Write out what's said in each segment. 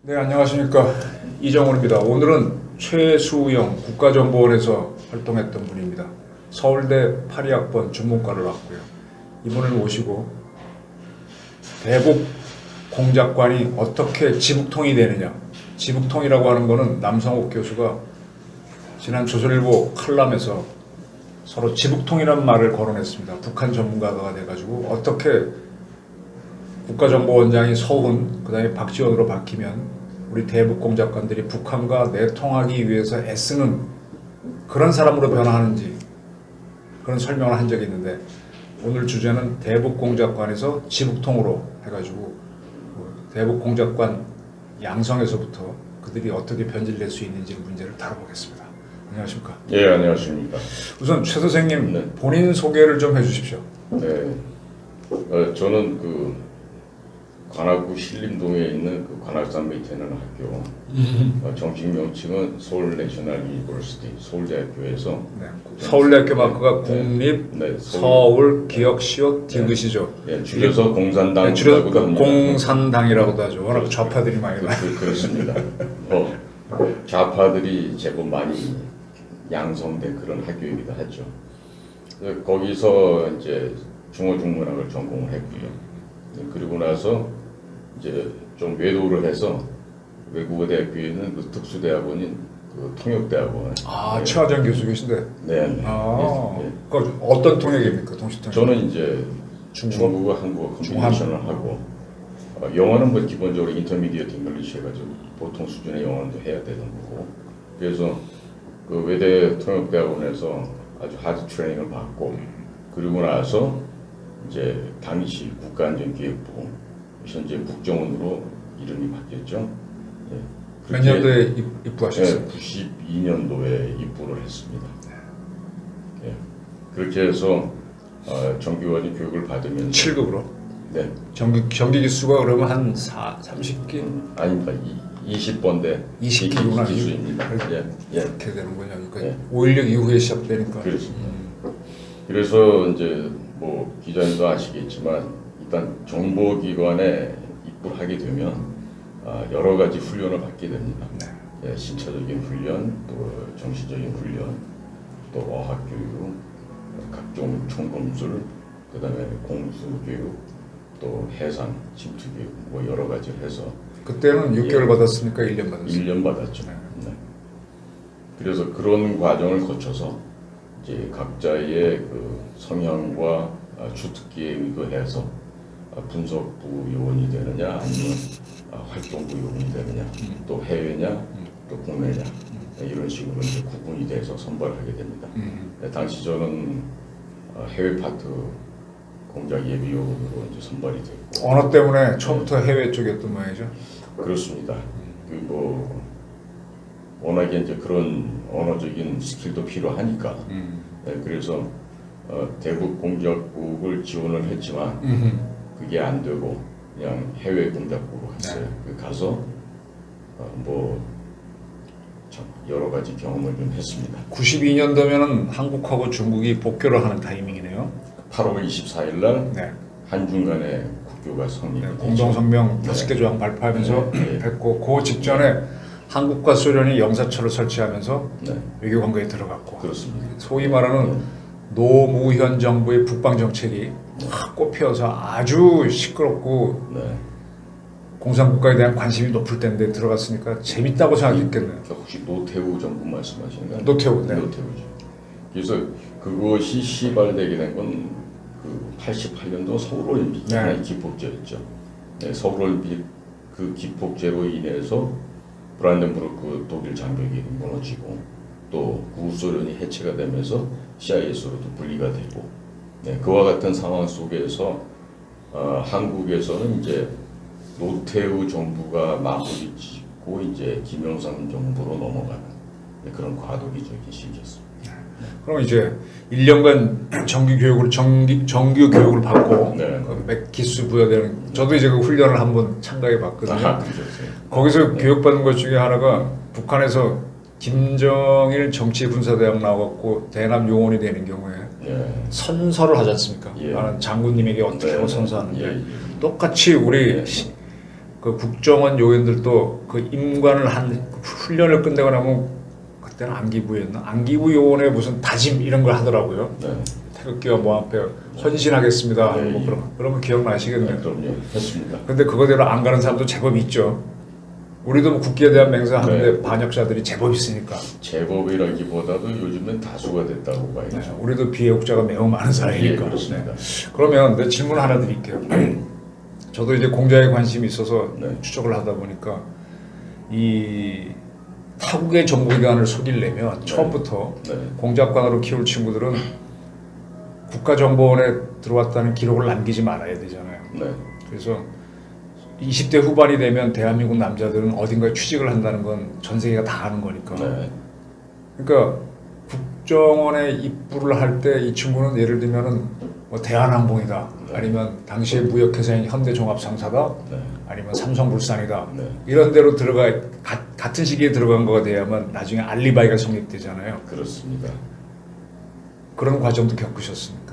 네, 안녕하십니까. 이정훈입니다. 오늘은 최수영 국가정보원에서 활동했던 분입니다. 서울대 82학번 중문과를 나왔고요. 이분을 모시고 대북 공작관이 어떻게 지북통이 되느냐. 지북통이라고 하는 거는 남성욱 교수가 지난 조선일보 칼럼에서 서로 지북통이라는 말을 거론했습니다. 북한 전문가가 돼가지고 어떻게 국가정보원장이 서훈, 그 다음에 박지원으로 바뀌면 우리 대북 공작관들이 북한과 내통하기 위해서 애쓰는 그런 사람으로 변화하는지 그런 설명을 한 적이 있는데, 오늘 주제는 대북 공작관에서 지북통으로 해가지고 대북 공작관 양성에서부터 그들이 어떻게 변질될 수 있는지 문제를 다뤄보겠습니다. 안녕하십니까? 예, 안녕하십니까. 우선 최 선생님, 네. 본인 소개를 좀 해주십시오. 네, 저는 그 관악구 신림동에 있는 그 관악산 밑에 있는 학교, 정식 명칭은 서울 내셔널 유니버시티 서울대학교에서 네. 서울대학교 마크가 국립 네, 서울 기억 시옷 디귿이죠. 예, 줄여서 공산당이라고도 줄여서 합니다. 공산당이라고도 하죠. 워낙 좌파들이 많이 나요. 그렇습니다. 좌파들이 제법 많이 양성된 그런 학교이기도 하죠. 그래서 거기서 이제 중어중문학을 전공을 했고요. 그리고 나서 이제 좀 외도를 해서 외국어 대학교에 있는 그 특수대학원인 그 통역대학원. 아, 네. 최하정 교수 계신데. 네. 아, 네. 그 어떤 통역입니까, 동시통역? 저는 이제 중국어, 한국어 컴비네이션을 하고, 영어는 뭐 기본적으로 인터미디어트 잉글리시 해가지고 보통 수준의 영어도 해야 되는 거고, 그래서 그 외대 통역대학원에서 아주 하드 트레이닝을 받고, 그리고 나서 이제 당시 국가안전기획부, 현재 국정원으로 이름이 바뀌었죠. 예. 몇 년도에 입부하셨어요? 네, 92년도에 입부를 했습니다. 예. 그렇게 해서 정규화된 교육을 받으면서 7급으로? 네. 정기 기수가 그러면 한 30기? 아닙니다. 20번대 20기구나. 기수입니다. 예. 예. 그렇게 되는군요. 그러니까 예. 5.16 이후에 시작되니까. 그렇습니다. 그래서 이제 뭐 기자님도 아시겠지만 일단 정보기관에 입부하게 되면 여러 가지 훈련을 받게 됩니다. 네. 예, 신체적인 훈련, 또 정신적인 훈련, 또 어학교육, 각종 총검술, 그다음에 공수교육, 또 해상 침투교육, 뭐 여러 가지를 해서 그때는 6개월 예. 받았으니까 1년 받았어요. 1년 받았죠. 네. 네. 그래서 그런 과정을 거쳐서 이제 각자의 그 성향과 주특기에 의거해서 분석부 요원이 되느냐, 아니면 활동부 요원이 되느냐, 또 해외냐, 또 국내냐, 이런 식으로 이제 구분이 돼서 선발하게 됩니다. 네, 당시 저는 해외 파트 공작 예비요원으로 이제 선발이 됐고. 언어 때문에 처음부터 해외 쪽이었던 모양이죠? 그렇습니다. 그리고 워낙에 이제 그런 언어적인 스킬도 필요하니까. 네, 그래서 대북 공작국을 지원을 했지만 그게 안 되고 그냥 해외 공작국으로 갔어요. 네. 가서 뭐 여러 가지 경험을 좀 했습니다. 92년도면은 한국하고 중국이 복교를 하는 타이밍이네요. 8월 24일 날 네. 한중 간의 국교가 성립이 됐죠. 공동성명 네. 5개 조항 발표하면서 네. 했고, 그 직전에 한국과 소련이 영사철을 설치하면서 네, 외교 관계에 들어갔고, 그렇습니다. 소위 말하는 노무현 정부의 북방 정책이 확 꽃피어서 아주 시끄럽고 네. 공산국가에 대한 관심이 높을 때인데 들어갔으니까 재밌다고 생각했겠네요. 혹시 노태우 정부 말씀하시는 노태우, 네. 노태우죠. 그래서 그것이 시발되게 된 건 그 88년도 서울올림픽 네. 하나의 기폭제였죠. 네, 서울올림픽 그 기폭제로 인해서 브란덴부르크 독일 장벽이 무너지고, 또 구소련이 해체가 되면서 CIS로도 분리가 되고, 네, 그와 같은 상황 속에서 한국에서는 이제 노태우 정부가 마무리 짓고 이제 김영삼 정부로 넘어가는 그런 과도기적인 시기였습니다. 그럼 이제 1년간 정규 교육을 받고 네. 기수 부여되는, 저도 이제 그 훈련을 한번 참가해 봤거든요. 그러셨어요. 거기서 교육받은 것 중에 하나가 북한에서 김정일 정치군사대학 나와갖고 대남 요원이 되는 경우에 예. 선서를 하지 않습니까? 예. 나는 장군님에게 어떻게 하고 네. 선서하는데 예, 예. 똑같이 우리 예. 그 국정원 요원들도 그 임관을 한 훈련을 끝내고 나면 그때는 안기부였나? 안기부 요원의 무슨 다짐 이런 걸 하더라고요. 네. 태극기와 뭐 앞에 헌신하겠습니다. 예, 뭐 예. 그러면 기억나시겠네요. 네, 그럼요. 했습니다. 근데 그거대로 안 가는 사람도 제법 있죠. 우리도 뭐 국기에 대한 맹세하는데 네. 반역자들이 제법 있으니까. 제법이라기보다도 요즘은 다수가 됐다고 봐야죠. 네, 우리도 비애국자가 매우 많은 예, 사회니까. 그렇습니다. 그러면 내 질문 하나 드릴게요. 저도 이제 공자에 관심이 있어서 네. 추적을 하다 보니까 이 타국의 정보기관을 속이려면 처음부터 네. 공작관으로 키울 친구들은 국가정보원에 들어왔다는 기록을 남기지 말아야 되잖아요. 네. 그래서 20대 후반이 되면 대한민국 남자들은 어딘가에 취직을 한다는 건 전 세계가 다 아는 거니까. 네. 그러니까 국정원에 입부를 할 때 이 친구는 예를 들면은 뭐 대한항공이다, 네. 아니면 당시에 무역회사인 현대종합상사다, 네. 아니면 삼성물산이다, 네. 이런 데로 같은 시기에 들어간 거가 돼야만 나중에 알리바이가 성립되잖아요. 그렇습니다. 그런 과정도 겪으셨습니까?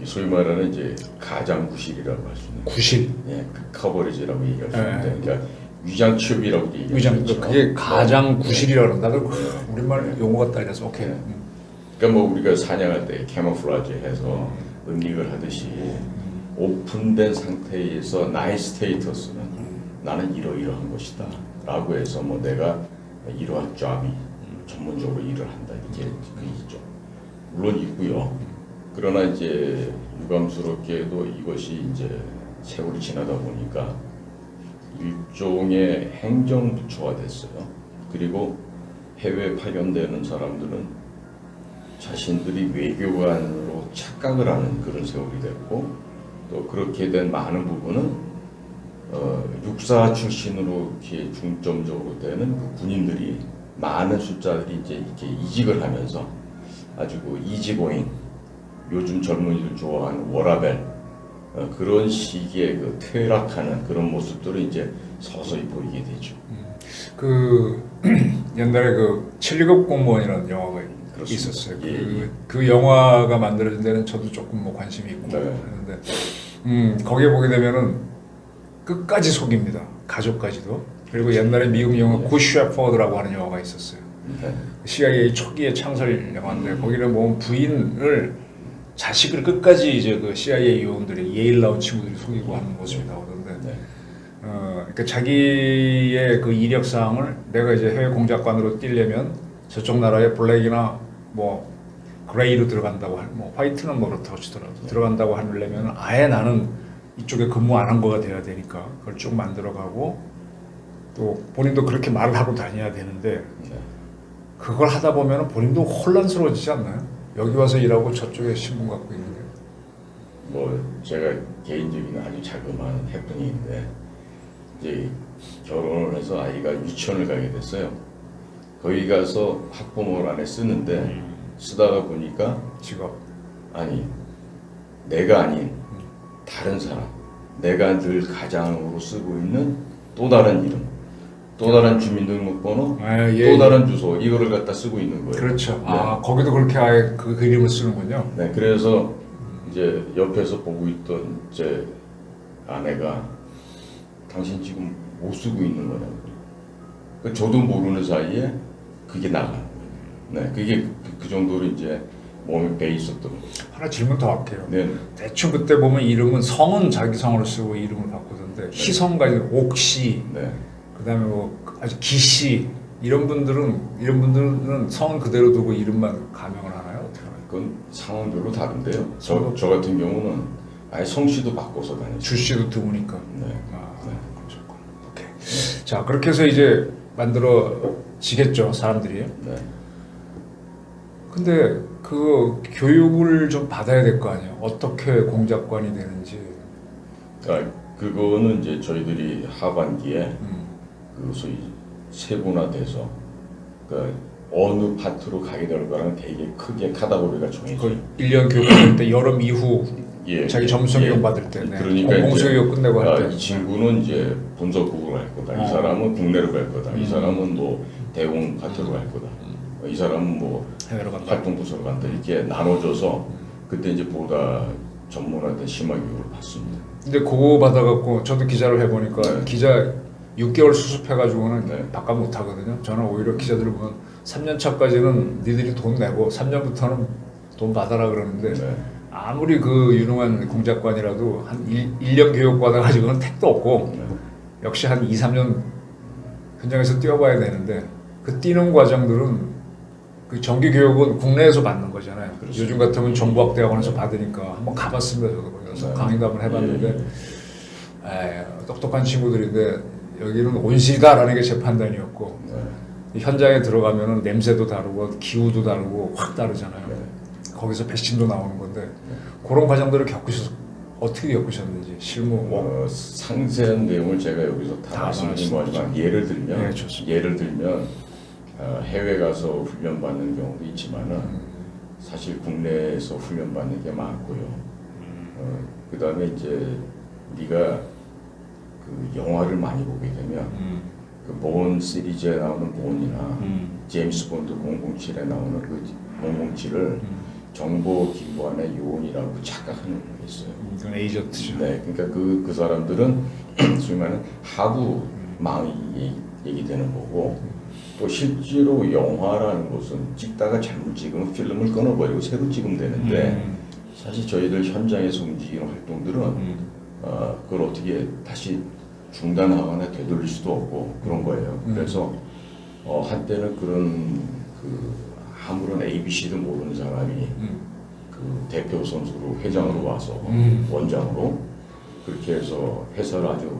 소위 말하는 이제 가장 구실이라고 할 수 있는. 구실. 예, 그 커버리지라고 얘기할 수 네. 있는데, 그러니까 위장 취업이라고 얘기할 위장 수 있죠. 그게 가장 네. 구실이라고 그런다. 네. 우리말 용어가 딸려서 오케이. 네. 그러니까 뭐 우리가 사냥할 때 캐모플라지 해서 은닉을 하듯이 오픈된 상태에서 나의 스테이터스는 나는 이러이러한 것이다 라고 해서 뭐 내가 이러한 잡이 전문적으로 일을 한다 이게 있죠. 물론 있고요. 그러나 이제 유감스럽게도 이것이 이제 세월이 지나다 보니까 일종의 행정부처가 됐어요. 그리고 해외 파견되는 사람들은 자신들이 외교관으로 착각을 하는 그런 세월이 됐고, 또 그렇게 된 많은 부분은 육사 출신으로 이렇게 중점적으로 되는 그 군인들이 많은 숫자들이 이제 이렇게 이직을 하면서 아주 그 이지고잉, 요즘 젊은이들 좋아하는 워라벨, 그런 식의 그 퇴락하는 그런 모습들을 이제 서서히 보이게 되죠. 그 옛날에 그 7.2급 공무원이라는 영화가 그렇습니다. 있었어요. 예. 그 영화가 만들어진 데는 저도 조금 뭐 관심이 있고 네. 하는데 거기에 보게 되면은 끝까지 속입니다. 가족까지도. 그리고 옛날에 미국 영화 굿 셰퍼드라고 하는 영화가 있었어요. 네. CIA 초기의 창설 영화인데 거기는 보면 부인을 자식을 끝까지 이제 그 CIA 요원들이 예일 나온 친구들이 속이고 하는 모습이 나오던데 네. 그러니까 자기의 그 이력 사항을 내가 이제 해외 공작관으로 뛰려면 저쪽 나라의 블랙이나 뭐 그레이로 들어간다고 뭐 화이트는 뭐 그렇다고 치더라도 들어간다고 하려면 아예 나는 이쪽에 근무 안 한 거가 돼야 되니까 그걸 쭉 만들어가고 또 본인도 그렇게 말을 하고 다녀야 되는데 네. 그걸 하다 보면 본인도 혼란스러워지지 않나요? 여기 와서 일하고 저쪽에 신분 갖고 있는 게. 뭐 제가 개인적인 아주 자그마한 해프닝인데 이제 결혼을 해서 아이가 유치원을 가게 됐어요. 거기 가서 학부모를 안에 쓰는데 쓰다가 보니까 직업. 아니 내가 아닌 다른 사람, 내가 늘 가장으로 쓰고 있는 또 다른 이름, 또 다른 주민등록번호, 또 다른 주소 이거를 갖다 쓰고 있는 거예요. 그렇죠. 네. 거기도 그렇게 아예 그 이름을 쓰는군요. 네, 그래서 이제 옆에서 보고 있던 제 아내가 당신 지금 뭐 쓰고 있는 거냐고. 저도 모르는 사이에 그게 나가는 거예요. 네, 그게 그 정도로 이제 몸에 배 있었던 거죠. 하나 질문 더 할게요. 네, 대충 그때 보면 이름은 성은 자기 성으로 쓰고 이름을 바꾸던데 희성과 이제 옥씨, 네, 그다음에 뭐 아주 기씨 이런 분들은 성은 그대로 두고 이름만 가명을 하나요? 어떻게 하나요? 그건 상황별로 다른데요. 저 같은 경우는 아예 성씨도 바꿔서 다녔어요. 주씨도 드무니까. 네. 그렇구나. 오케이. 자 그렇게 해서 이제 만들어지겠죠 사람들이. 네. 근데 그 교육을 좀 받아야 될 거 아니에요. 어떻게 공작관이 되는지. 그거는 이제 저희들이 하반기에 그 소위 세분화돼서 그 어느 파트로 가게 될 거랑 되게 크게 카테고리가 정해져. 그 1년 교육 받을 때 여름 이후 자기 점수 교육 받을 때 그러니까 공공수 교육 끝내고 할 때. 이 친구는 이제 분석국으로 갈 거다. 이 사람은 국내로 갈 거다. 이 사람은 뭐 대공 파트로 갈 거다. 이 사람은 뭐 해외로 간다. 활동 부서로 간다. 이렇게 나눠줘서 그때 이제 보다 전문화된 심화 교육을 받습니다. 근데 그거 받아갖고 저도 기자를 해보니까 네. 기자 6개월 수습해가지고는 네. 바깥 못하거든요. 저는 오히려 기자들 보면 3년 차까지는 니들이 돈 내고 3년부터는 돈 받아라 그러는데 네. 아무리 그 유능한 공작관이라도 한 1년 교육 받아가지고는 택도 없고 네. 역시 한 2, 3년 현장에서 뛰어봐야 되는데 그 뛰는 과정들은 그 정규 교육은 국내에서 받는 거잖아요. 그렇습니다. 요즘 같으면 정보학대학원에서 받으니까 한번 가봤습니다. 저도 거기서 네. 강의도 한번 해봤는데 예, 똑똑한 친구들인데 여기는 온실이다라는 게 제 판단이었고 네. 현장에 들어가면은 냄새도 다르고 기후도 다르고 확 다르잖아요. 네. 거기서 백신도 나오는 건데 그런 과정들을 어떻게 겪으셨는지 실무 상세한 내용을 제가 여기서 다 다 말씀드리긴 뭐하지만 예를 들면 네, 좋습니다. 예를 들면 해외 가서 훈련 받는 경우도 있지만은 사실 국내에서 훈련 받는 게 많고요. 그 다음에 이제 우리가 그 영화를 많이 보게 되면 그 본 시리즈에 나오는 본이나 제임스 본드 007에 나오는 그 007을 정보 기관의 요원이라고 착각하는 게 있어요. 그건 에이전트죠. 네, 그러니까 그 사람들은 소위 말하는 하부망이 얘기되는 거고 또 실제로 영화라는 것은 찍다가 잘못 찍으면 필름을 끊어버리고 새로 찍으면 되는데 사실 저희들 현장에서 움직이는 활동들은 그걸 어떻게 다시 중단하거나 되돌릴 수도 없고 그런 거예요. 그래서 한때는 그런 그 아무런 ABC도 모르는 사람이 그 대표 선수로 회장으로 와서 원장으로 그렇게 해서 회사를 아주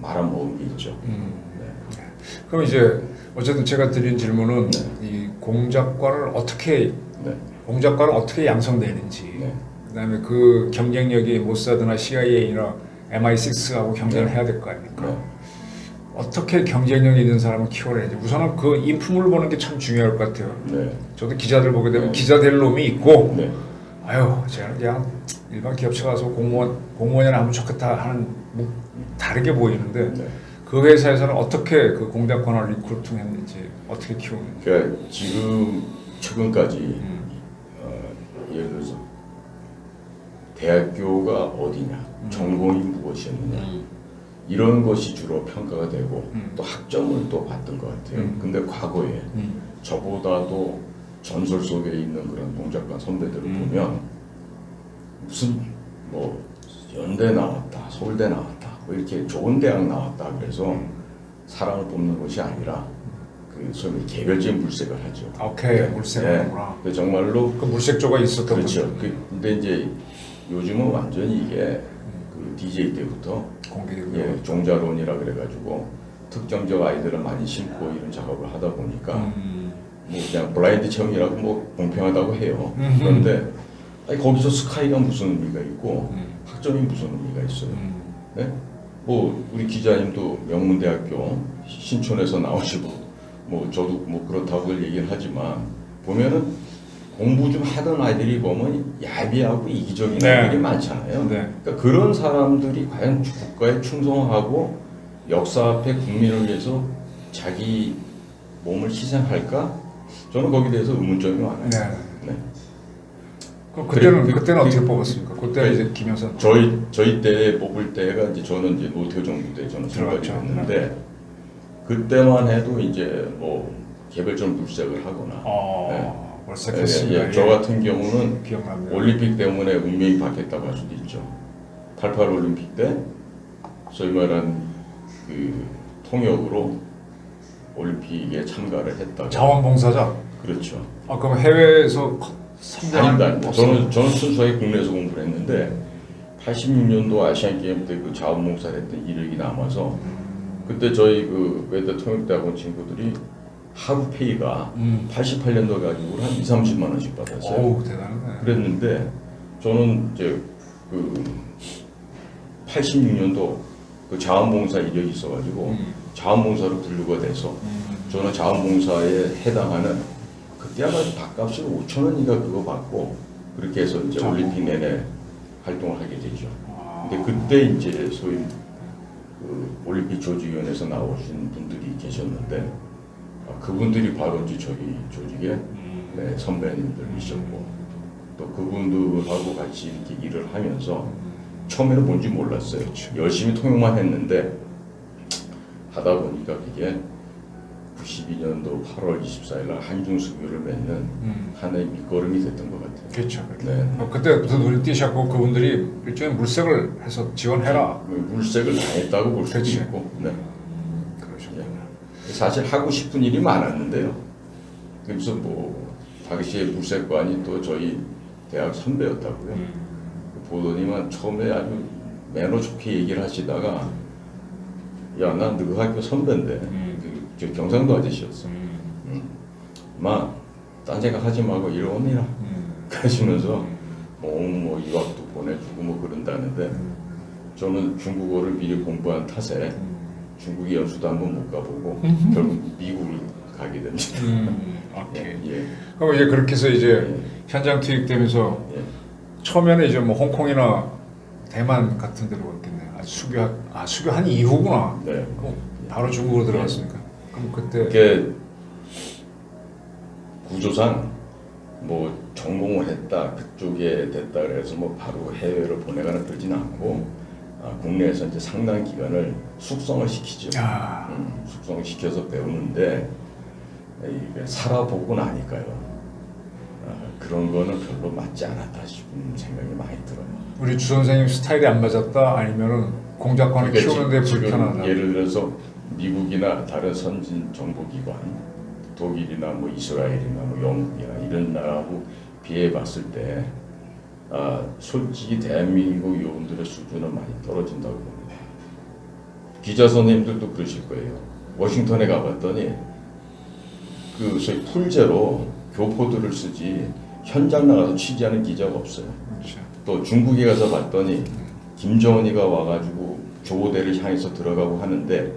말아먹은 게 있죠. 네. 그럼 이제 어쨌든 제가 드린 질문은 네. 이 공작과를 어떻게 네. 공작과를 어떻게 양성되는지 네. 그다음에 그 경쟁력이 모사드나 CIA나 MI6하고 경쟁을 네. 해야 될 거 아닙니까? 네. 어떻게 경쟁력 있는 사람을 키워내야지 우선은 그 인품을 보는 게 참 중요할 것 같아요. 네. 저도 기자들 보게 되면 네. 기자 될 놈이 있고 네. 아유 쟤는 그냥 일반 기업체 가서 공무원이나 하면 좋겠다 하는 뭐 다르게 보이는데 네. 그 회사에서는 어떻게 그 공작관을 리크루팅했는지 어떻게 키우는지 그러니까 지금 최근까지 예를 들어서 대학교가 어디냐, 전공이 무엇이었느냐 이런 것이 주로 평가가 되고 또 학점을 또 받던 것 같아요. 근데 과거에 저보다도 전설 속에 있는 그런 공작관 선배들을 보면 무슨 뭐 연대 나왔다, 서울대 나왔다, 뭐 이렇게 좋은 대학 나왔다 그래서 사람을 뽑는 것이 아니라 그 소위 개별적인 물색을 하죠. 오케이 물색을 하는구나. 네. 정말로 그 물색조가 있었던 그렇죠. 거죠. 근데 이제 요즘은 완전히 이게 그 DJ 때부터 공개되고 종자론이라 그래가지고 특정적 아이들을 많이 심고 이런 작업을 하다 보니까 뭐 그냥 블라인드 체험이라고 뭐 공평하다고 해요. 그런데 아니, 거기서 스카이가 무슨 의미가 있고 학점이 무슨 의미가 있어요. 네? 뭐 우리 기자님도 명문대학교 신촌에서 나오시고 뭐 저도 뭐 그렇다고 얘기를 하지만 보면은 공부 좀 하던 아이들이 보면 야비하고 이기적인 네. 아이들이 많잖아요. 네. 그러니까 그런 사람들이 과연 국가에 충성하고 역사 앞에 국민을 위해서 자기 몸을 희생할까? 저는 거기에 대해서 의문점이 많아요. 네. 네. 그럼 그때는 그래, 그때는 그- 어떻게 뽑았습니까? 그때 이제 김영선 저희 때 뽑을 때가 이제 저는 이제 노태우 정부 때 저는 선거를 들어갔죠. 했는데 그때만 해도 이제 뭐 개별적 물색을 하거나 월색했습니다. 저 같은 경우는 기억납니다. 올림픽 때문에 운명이 바뀌었다고 할 수도 있죠. 88 올림픽 때 소위 말한 그 통역으로 올림픽에 참가를 했다가 자원봉사자. 그렇죠. 아 그럼 해외에서 선배는 아닙니다. 저는 순수하게 국내에서 공부를 했는데 86년도 아시안 게임 때 그 자원봉사를 했던 이력이 남아서 그때 저희 그 외대 통역대학원 친구들이 하루 페이가 88년도 가지고 한 2, 30만 원씩 받았어요. 어우 대단하네. 그랬는데 저는 이제 그 86년도 그 자원봉사 이력이 있어가지고 자원봉사로 분류가 돼서 저는 자원봉사에 해당하는 그때 아마 밥값을 5천 원인가 그거 받고 그렇게 해서 이제 올림픽 내내 활동을 하게 되죠. 근데 그때 이제 소위 그 올림픽 조직위원회에서 나오신 분들이 계셨는데 그분들이 바로 이제 저희 조직의 네, 선배님들이셨고 또 그분들하고 같이 이렇게 일을 하면서 처음에는 뭔지 몰랐어요. 열심히 통역만 했는데 하다 보니까 그게 92년도 8월 24일 날 한중수교를 맺는 하나의 밑거름이 됐던 것 같아요. 그렇죠. 네. 그때부터 눈이 띄셨고 그분들이 일종의 물색을 해서 지원해라. 물색을 당했다고 볼 수도 그치. 있고. 네. 그러셨구나. 사실 하고 싶은 일이 많았는데요. 그래서 뭐 당시에 물색관이 또 저희 대학 선배였다고요. 보더니만 처음에 아주 매너 좋게 얘기를 하시다가 야, 난 너 학교 선배인데 저 경상도 아저씨였어. 마, 딴 생각하지 말고 이러니라. 그러시면서 뭐 유학도 보내주고 뭐 그런다는데 저는 중국어를 미리 공부한 탓에 중국에 연수도 한번 못 가보고 결국 미국을 가게 됩니다. 오케이. 예. 그럼 이제 그렇게 해서 이제 현장 투입되면서 예. 처음에는 이제 뭐 홍콩이나 대만 같은 데로 갔겠네. 수교한 이후구나. 네. 그럼 바로 중국으로 들어갔으니까. 그럼 그때 그게 구조상 뭐 전공을 했다 그쪽에 됐다 그래서 뭐 바로 해외로 보내거나 그러지는 않고 국내에서 이제 상당 기간을 숙성을 시키죠. 숙성을 시켜서 배우는데 이게 살아보고 나니까요. 그런 거는 별로 맞지 않았다 싶은 생각이 많이 들어요. 우리 주 선생님 스타일이 안 맞았다 아니면은 공작관을 키우는데 불편하다. 예를 들어서 미국이나 다른 선진 정보기관, 독일이나 뭐 이스라엘이나 뭐 영국이나 이런 나라하고 비해 봤을 때 솔직히 대한민국 요원들의 수준은 많이 떨어진다고 봅니다. 기자 선생님들도 그러실 거예요. 워싱턴에 가봤더니 그 소위 풀제로 교포들을 쓰지 현장 나가서 취재하는 기자가 없어요. 그렇죠. 또 중국에 가서 봤더니 김정은이가 와가지고 조고대를 향해서 들어가고 하는데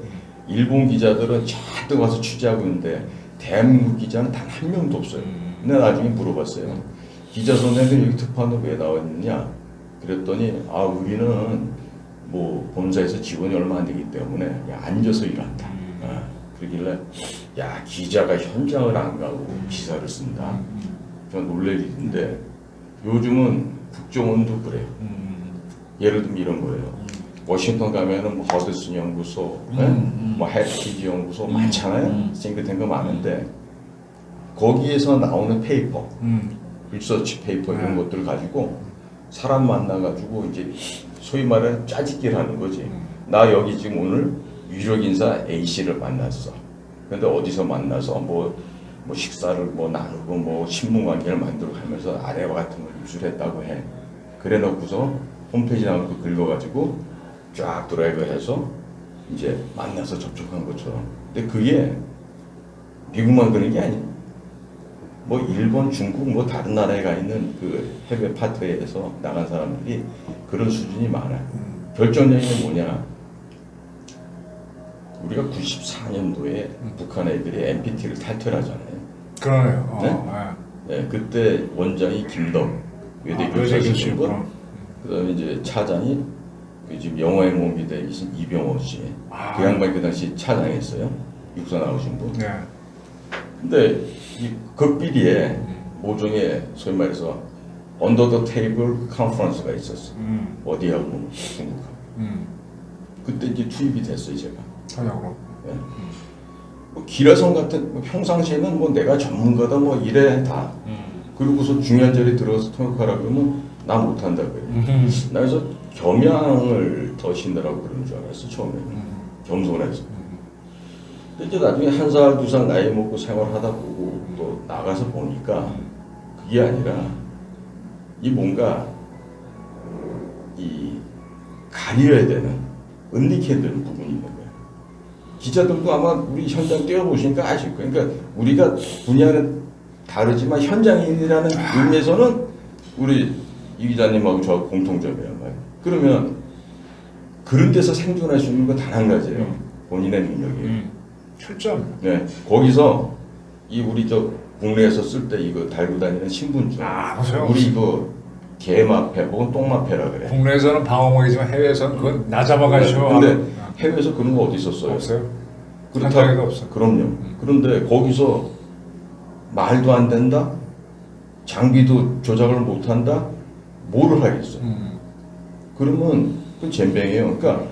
일본 기자들은 잔뜩 와서 취재하고 있는데 대한민국 기자는 단 한 명도 없어요. 근데 나중에 물어봤어요. 기자 선생님 여기 특파원은 왜 나왔느냐? 그랬더니 우리는 뭐 본사에서 지원이 얼마 안 되기 때문에 앉아서 일한다. 그러길래 야, 기자가 현장을 안 가고 기사를 쓴다. 전 놀랄 일인데 요즘은 국정원도 그래요. 예를 들면 이런 거예요. 워싱턴 가면은 뭐 허드슨 연구소, 뭐 해피지 연구소 많잖아요. 싱크탱크 많은데 거기에서 나오는 페이퍼, 리서치 페이퍼 이런 것들을 가지고 사람 만나가지고 이제 소위 말하는 짜집기를 하는 거지. 나 여기 지금 오늘 유력 인사 A 씨를 만났어. 근데 어디서 만나서 뭐 식사를 뭐 나누고 뭐 신문 관계를 만들고 하면서 아래와 같은 걸 입수했다고 해. 그래 놓고서 홈페이지 나오는 거 긁어가지고 쫙 드라이브 해서 이제 만나서 접촉한 것처럼. 근데 그게 미국만 그런 게 아니에요. 뭐 일본, 중국, 뭐 다른 나라에 가 있는 그 해외 파트에서 나간 사람들이 그런 수준이 많아요. 결정적인 게 뭐냐? 우리가 94년도에 북한 애들이 NPT를 탈퇴하잖아요. 그러네요. 네, 그때 원장이 김덕 외대 교수신 분, 그다음에 이제 차장이 지금 영화의 몸이 되신 이병호 씨. 그 양반이 그 당시 차장이었어요. 육사 나오신 분. 네. 근데 이 극비리에 모종의 소위 말해서 언더 더 테이블 컨퍼런스가 있었어. 어디하고 중국하고. 그때 이제 투입이 됐어요, 제가. 전역으로. 네. 뭐 기라성 같은 뭐 평상시에는 뭐 내가 전문가다 뭐 이래 다. 그리고서 중요한 자리에 들어가서 통역하라 그러면 나 못한다 그래. 나 그래서 겸양을 더 신으라고 그러는 줄 알았어 처음에는. 겸손해서. 근데 이제 나중에 한 살 두 살 나이 먹고 생활하다 보고 또 나가서 보니까 그게 아니라 이 뭔가 이 가려야 되는 은닉해야 되는 부분이 있는 거예요. 기자들도 아마 우리 현장 뛰어보시니까 아실 거예요. 그러니까 우리가 분야는 다르지만 현장인이라는 의미에서는 우리 이 기자님하고 저 공통점이란 말이에요. 그러면 그런 데서 생존할 수 있는 건 단 한 가지예요. 본인의 능력이. 출전. 네, 거기서 이 우리 저 국내에서 쓸 때 이거 달고 다니는 신분증. 우리 이거 개마패 혹은 똥마패라 그래. 국내에서는 방어막이지만 해외에서는 그건 나 잡아가시오. 근데 해외에서 그런 거 어디 있었어요? 없어요. 한 적이 없어. 그럼요. 그런데 거기서 말도 안 된다, 장비도 조작을 못 한다, 뭐를 하겠어? 그러면 그 젬병이에요. 그러니까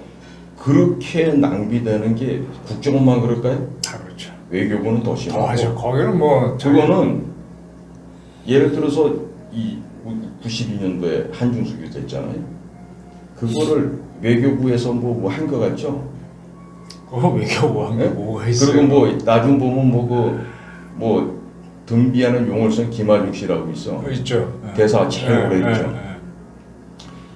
그렇게 낭비되는 게 국정원만 그럴까요? 다 그렇죠. 외교부는 더 심하고. 맞아. 거기는 뭐 그거는 예를 들어서 이 92년도에 한중수교 됐잖아요. 그거를 외교부에서 뭐 한 거 같죠? 그거 외교부 한게 네? 뭐가 있어요? 그리고 뭐 나중 보면 뭐 등비하는 용을 쓴 김하중 씨라고 있어. 있죠. 대사 제일 오래 있죠. 예.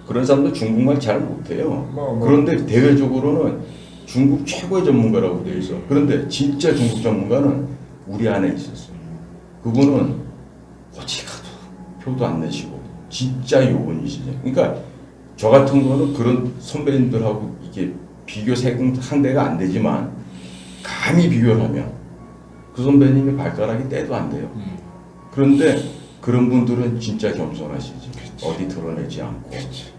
그런 사람도 중국말 잘 못해요. 뭐. 그런데 대외적으로는 중국 최고의 전문가라고 돼 있어. 그런데 진짜 중국 전문가는 우리 안에 있었어요. 그분은 어디 가도 표도 안 내시고 진짜 요원이시죠. 그러니까 저 같은 거는 그런 선배님들하고 이게 비교 상대가 안 되지만 감히 비교를 하면 그 선배님의 발가락이 떼도 안 돼요. 그런데 그런 분들은 진짜 겸손하시지. 그치. 어디 드러내지 않고. 그치.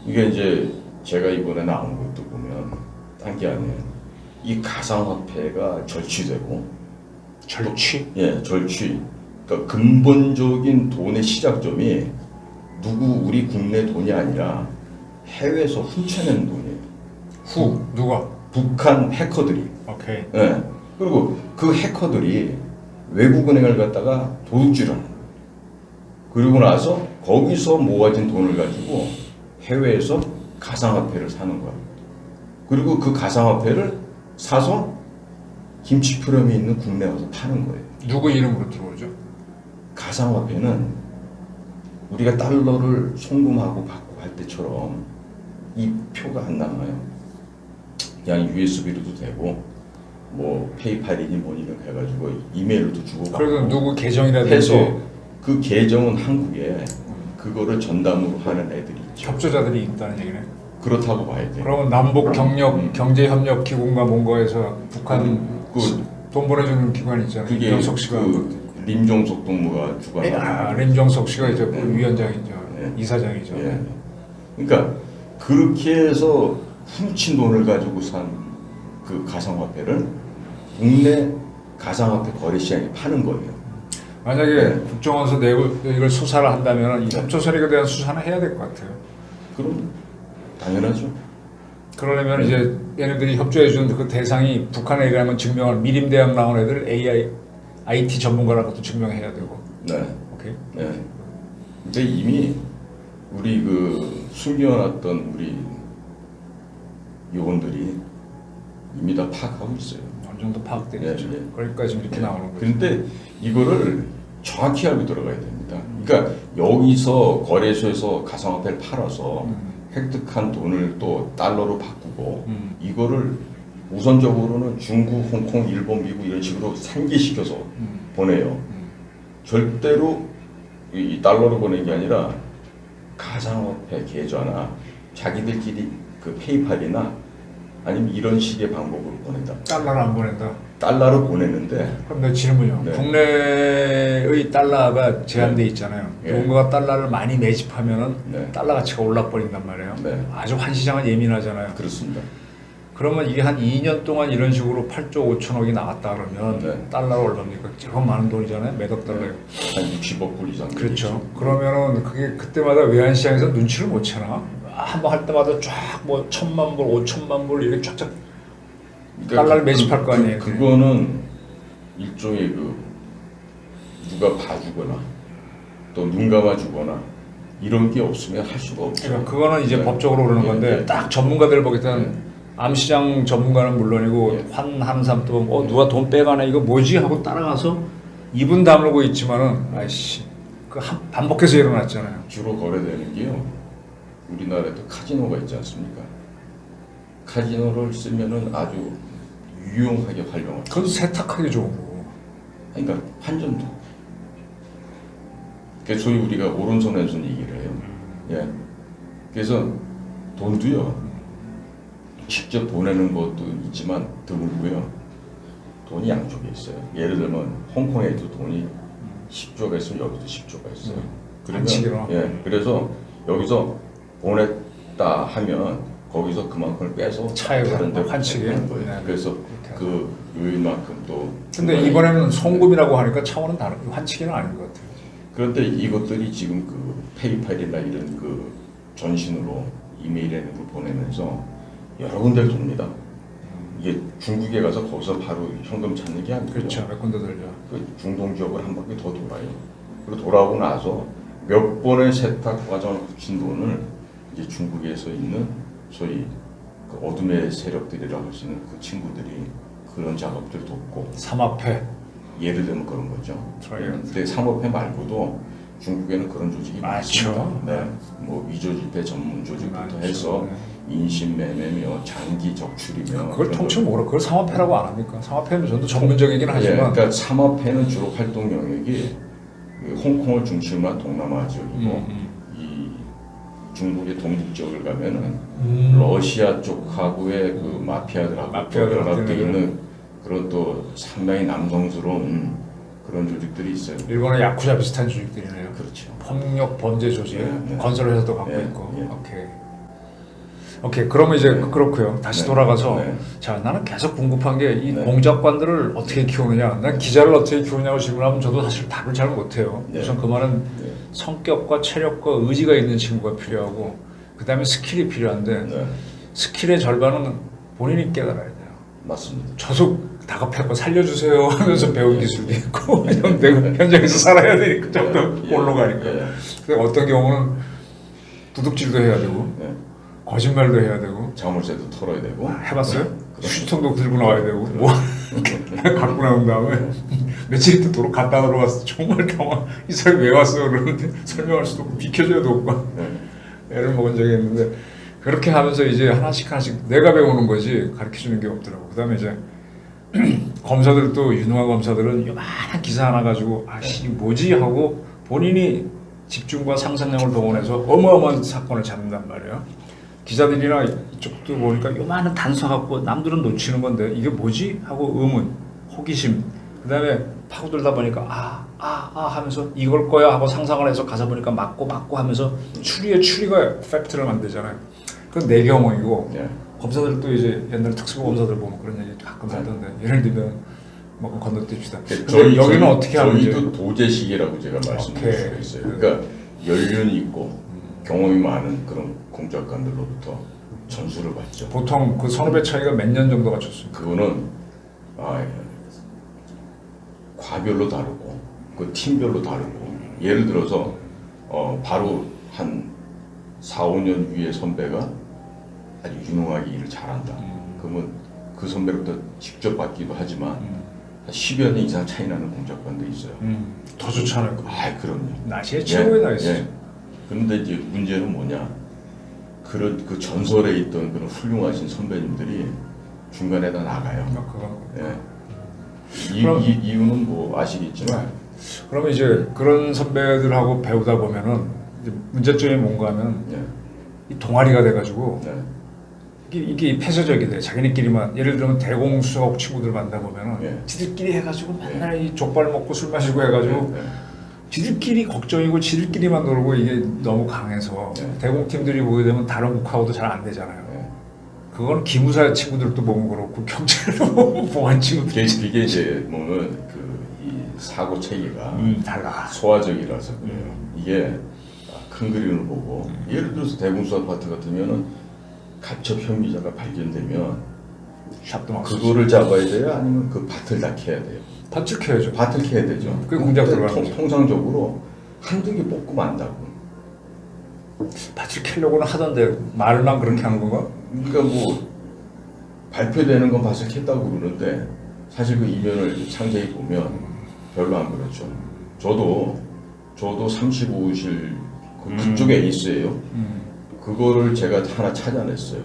이게 이제 제가 이번에 나온 것도 보면 딴 게 아니에요. 이 가상화폐가 절취되고 절취? 예, 절취. 그러니까 근본적인 돈의 시작점이 우리 국내 돈이 아니라 해외에서 훔쳐내는 돈이에요. 누가? 북한 해커들이. 오케이. 예. 그리고 그 해커들이 외국은행을 갖다가 도둑질을 하는 거예요. 그리고 나서 거기서 모아진 돈을 가지고 해외에서 가상화폐를 사는 거예요. 그리고 그 가상화폐를 사서 김치프렴이 있는 국내에 와서 파는 거예요. 누구 이름으로 들어오죠? 가상화폐는 우리가 달러를 송금하고 받고 할 때처럼 이 표가 안 남아요. 그냥 USB로도 되고 뭐 페이팔이니 뭐니 이렇게 해가지고 이메일로도 주고 그래도 받고 누구 계정이라든지 해서 그 계정은 한국에 그거를 전담으로 하는 애들이 있죠. 협조자들이 있다는 얘기네. 그렇다고 봐야 돼요. 그러면 남북 경력 경제협력 기구인가 뭔가에서 북한 돈 보내주는 기관 있잖아요. 그게 임정석 씨가 림종석 동무가 주관하는 림정석 씨가 이제 네. 위원장이죠. 네. 이사장이죠. 예. 그러니까 그렇게 해서 훔친 돈을 가지고 산 그 가상화폐를 국내 가상화폐 거래 시장에 파는 거예요. 만약에 네. 국정원에서 이걸 수사를 한다면 이 네. 협조 세력에 대한 수사는 해야 될 것 같아요. 그럼 당연하죠. 그러려면 이제 얘네들이 협조해주는 그 대상이 북한이라는 건 증명할 미림대학 나온 애들 IT 전문가라는 것도 증명해야 되고. 네. 오케이. 네. 근데 이미 우리 그 숨겨놨던 우리 요원들이 이미 다 파악하고 있어요. 어느 정도 파악되겠죠. 네, 네. 그러니까 지금 이렇게 나오는 거죠. 그런데 이거를 정확히 알고 들어가야 됩니다. 그러니까 여기서 거래소에서 가상화폐를 팔아서 획득한 돈을 또 달러로 바꾸고 이거를 우선적으로는 중국, 홍콩, 일본, 미국 이런 식으로 상기시켜서 보내요. 절대로 이 달러로 보내는 게 아니라 가상화폐 계좌나 자기들끼리 그 페이팔이나 아니면 이런 식의 방법으로 보낸다. 달러를 안 보낸다. 달러로 보내는데 그럼 내 질문이요. 네. 국내의 달러가 제한돼 있잖아요. 네. 뭔가 달러를 많이 매집하면은 네. 달러 가치가 올라버린단 말이에요. 네. 아주 환시장은 예민하잖아요. 그렇습니다. 그러면 이게 한 2년 동안 이런 식으로 8조 5천억이 나갔다 그러면 네. 달러가 얼마입니까? 조금 많은 돈이잖아요. 몇억 달러요. 한 60억 불 이상. 그렇죠. 그러면은 그게 그때마다 외환시장에서 눈치를 못 채나? 한번 할 때마다 쫙 뭐 1,000만 불, 5천만 불 이렇게 쫙쫙 달러를 매집할 거 아니에요. 그거는 일종의 그 누가 봐주거나 또 눈 감아주거나 이런 게 없으면 할 수가 없죠. 그러니까 그거는 이제 네. 법적으로 그러는 네, 건데 네. 딱 전문가들 보기 때는 네. 암시장 전문가는 물론이고 네. 환하는 사람도 보면 누가 돈 빼가네 이거 뭐지 하고 따라가서 입은 다물고 있지만은 아이씨 그 반복해서 일어났잖아요. 주로 거래되는 게요. 우리나라에도 카지노가 있지 않습니까? 카지노를 쓰면은 아주 유용하게 활용하죠. 그건 세탁하기 좋은 거고. 그러니까 환전도. 그래서 소위 우리가 오른손 왼손 얘기를 해요. 예. 그래서 돈도요. 직접 보내는 것도 있지만 드물고요. 돈이 양쪽에 있어요. 예를 들면 홍콩에도 돈이 10조가 있으면 여기도 10조가 있어요. 그러면 반칙이로. 예. 그래서 여기서 보냈다 하면 거기서 그만큼을 빼서 차액을 다른 데 환치기. 하는 거예요. 네. 그래서 그 요인만큼 또 근데 중간에 이번에는 송금이라고 하니까 차원은 다른 환치기는 아닌 것 같아요. 그런데 이것들이 지금 그 페이팔이나 이런 그 전신으로 이메일에 보내면서 여러 군데를 돕니다. 이게 중국에 가서 거기서 바로 현금 찾는 게 아니고 그렇죠. 몇 군데 돌려. 그 중동 지역을 한 바퀴 더 돌아요. 그리고 돌아오고 나서 몇 번의 세탁 과정을 거친 돈을 이제 중국에서 있는 소위 그 어둠의 세력들이라고 할 수 있는 그 친구들이 그런 작업들 돕고 삼합회. 예를 들면 그런 거죠. 트라이언트. 근데 상업회 말고도 중국에는 그런 조직이 많죠. 많습니다. 네. 뭐 위조지폐 전문 조직부터 많죠. 해서 네. 인신매매며 장기 적출이며 그걸 그런 통칭 뭐라? 그걸 상합회라고 안 합니까? 상합회는 전도 전문적이긴 하지만. 그러니까 삼합회는 주로 활동 영역이 그 홍콩을 중심으로 한 동남아 지역이고 이 중국의 동북 지역을 가면은 러시아 쪽하고의 그 마피아들하고 마피아들한테는 연합돼 있는 그런 또 상당히 남성스러운 그런 조직들이 있어요. 일본의 야쿠자 비슷한 조직들이네요. 그렇죠. 폭력 범죄 조직, 네. 건설회사도 갖고 네. 있고. 네. 오케이. 그러면 이제 네. 그렇고요. 다시 네. 돌아가서 네. 자 나는 계속 궁금한 게 이 네. 공작관들을 어떻게 키우느냐. 난 기자를 어떻게 키우냐고 질문하면 저도 사실 답을 잘 못해요. 네. 우선 그 말은 네. 성격과 체력과 의지가 있는 친구가 필요하고 그 다음에 스킬이 필요한데 네. 스킬의 절반은 본인이 깨달아야 돼요. 맞습니다. 저도 다급해고 살려주세요 하면서 배운 기술도 있고 왜냐면 내가 현장에서 살아야 되니까 점더 예. 올라가니까. 예. 근데 어떤 경우는 도둑질도 해야 되고 네. 거짓말도 해야 되고 자물쇠도 털어야 되고. 해봤어요? 네. 휴지통도 들고 나와야 되고 뭐 갖고 나온 다음에 며칠 있다 갔다 들어왔어. 정말 당황. 이 사람이 왜 왔어? 그러는데 설명할 수도 없고 비켜줘도 없고 네. 애를 먹은 적이 있는데 그렇게 하면서 이제 하나씩 내가 배우는 거지 가르쳐주는 게 없더라고. 그 다음에 이제 검사들도 유능한 검사들은 요만한 기사 하나 가지고 아씨 뭐지 하고 본인이 집중과 상상력을 동원해서 어마어마한 사건을 잡는단 말이에요. 기자들이나 이쪽도 보니까 요만한 단서 갖고 남들은 놓치는 건데 이게 뭐지 하고 의문, 호기심, 그 다음에 파고들다 보니까 하면서 이걸 거야 하고 상상을 해서 가서 보니까 맞고 하면서 추리가 팩트를 만들잖아요. 그건 내 경험이고 네. 검사들도 이제 옛날 특수검사들 보면 그런 얘기 가끔 하던데 예를 들면 뭐 건너뛰읍시다. 근데 여기는 어떻게 하는지 저희도 도제식이라고 제가 말씀드릴 수가 오케이. 있어요. 그러니까 연륜이 있고 경험이 많은 그런 공작관들로부터 전수를 받죠. 보통 그 선후배 차이가 몇 년 정도가 쳤습니까? 그거는 과별로 다르고 그 팀별로 다르고 예를 들어서 바로 한 4, 5년 위의 선배가 아주 유능하게 일을 잘한다. 그러면 그 선배로부터 직접 받기도 하지만 한 10여 년 이상 차이 나는 공작관도 있어요. 더 좋잖아요. 그럼요. 나시에 최고의 나이스. 그런데 이제 문제는 뭐냐? 그런 그 전설에 있던 그런 훌륭하신 선배님들이 중간에 다 나가요. 예. 그럼- 이유는 뭐 아시겠지만 그러면 이제 그런 선배들하고 배우다 보면은 이제 문제점이 뭔가 하면 예. 이 동아리가 돼가지고 네. 이게 폐쇄적이 돼. 자기네끼리만 예를 들면 대공수사국 친구들 만나 보면은 예. 지들끼리 해가지고 맨날 이 족발 먹고 술 마시고 해가지고 네. 지들끼리 걱정이고 지들끼리만 놀고 이게 너무 강해서 네. 대공팀들이 보게 되면 다른 국하고도 잘 안 되잖아요. 네. 그건 기무사 친구들도 보면 그렇고 경찰도 보면 보안 친구들 이게 이제 보면 이 사고 체계가 달라. 소화적이라서 그래요. 이게 큰 그림을 보고 예를 들어서 대공수사 파트 같으면은 가첩 혐의자가 발견되면 샵도 막 그거를 잡아야 돼요? 아니면 그 밭을 다 캐야 돼요? 밭을 캐야죠. 밭을 캐야 되죠. 그게 공작 근데 들어가는 거죠. 통상적으로 한두 개 뽑고 만다고. 밭을 캐려고는 하던데 말만 그렇게 하는 건가? 그러니까 뭐 발표되는 건 밭을 캤다고 그러는데 사실 그 이면을 상세히 보면 별로 안 그렇죠. 저도 35실 그쪽에 에이스예요. 그거를 제가 하나 찾아냈어요.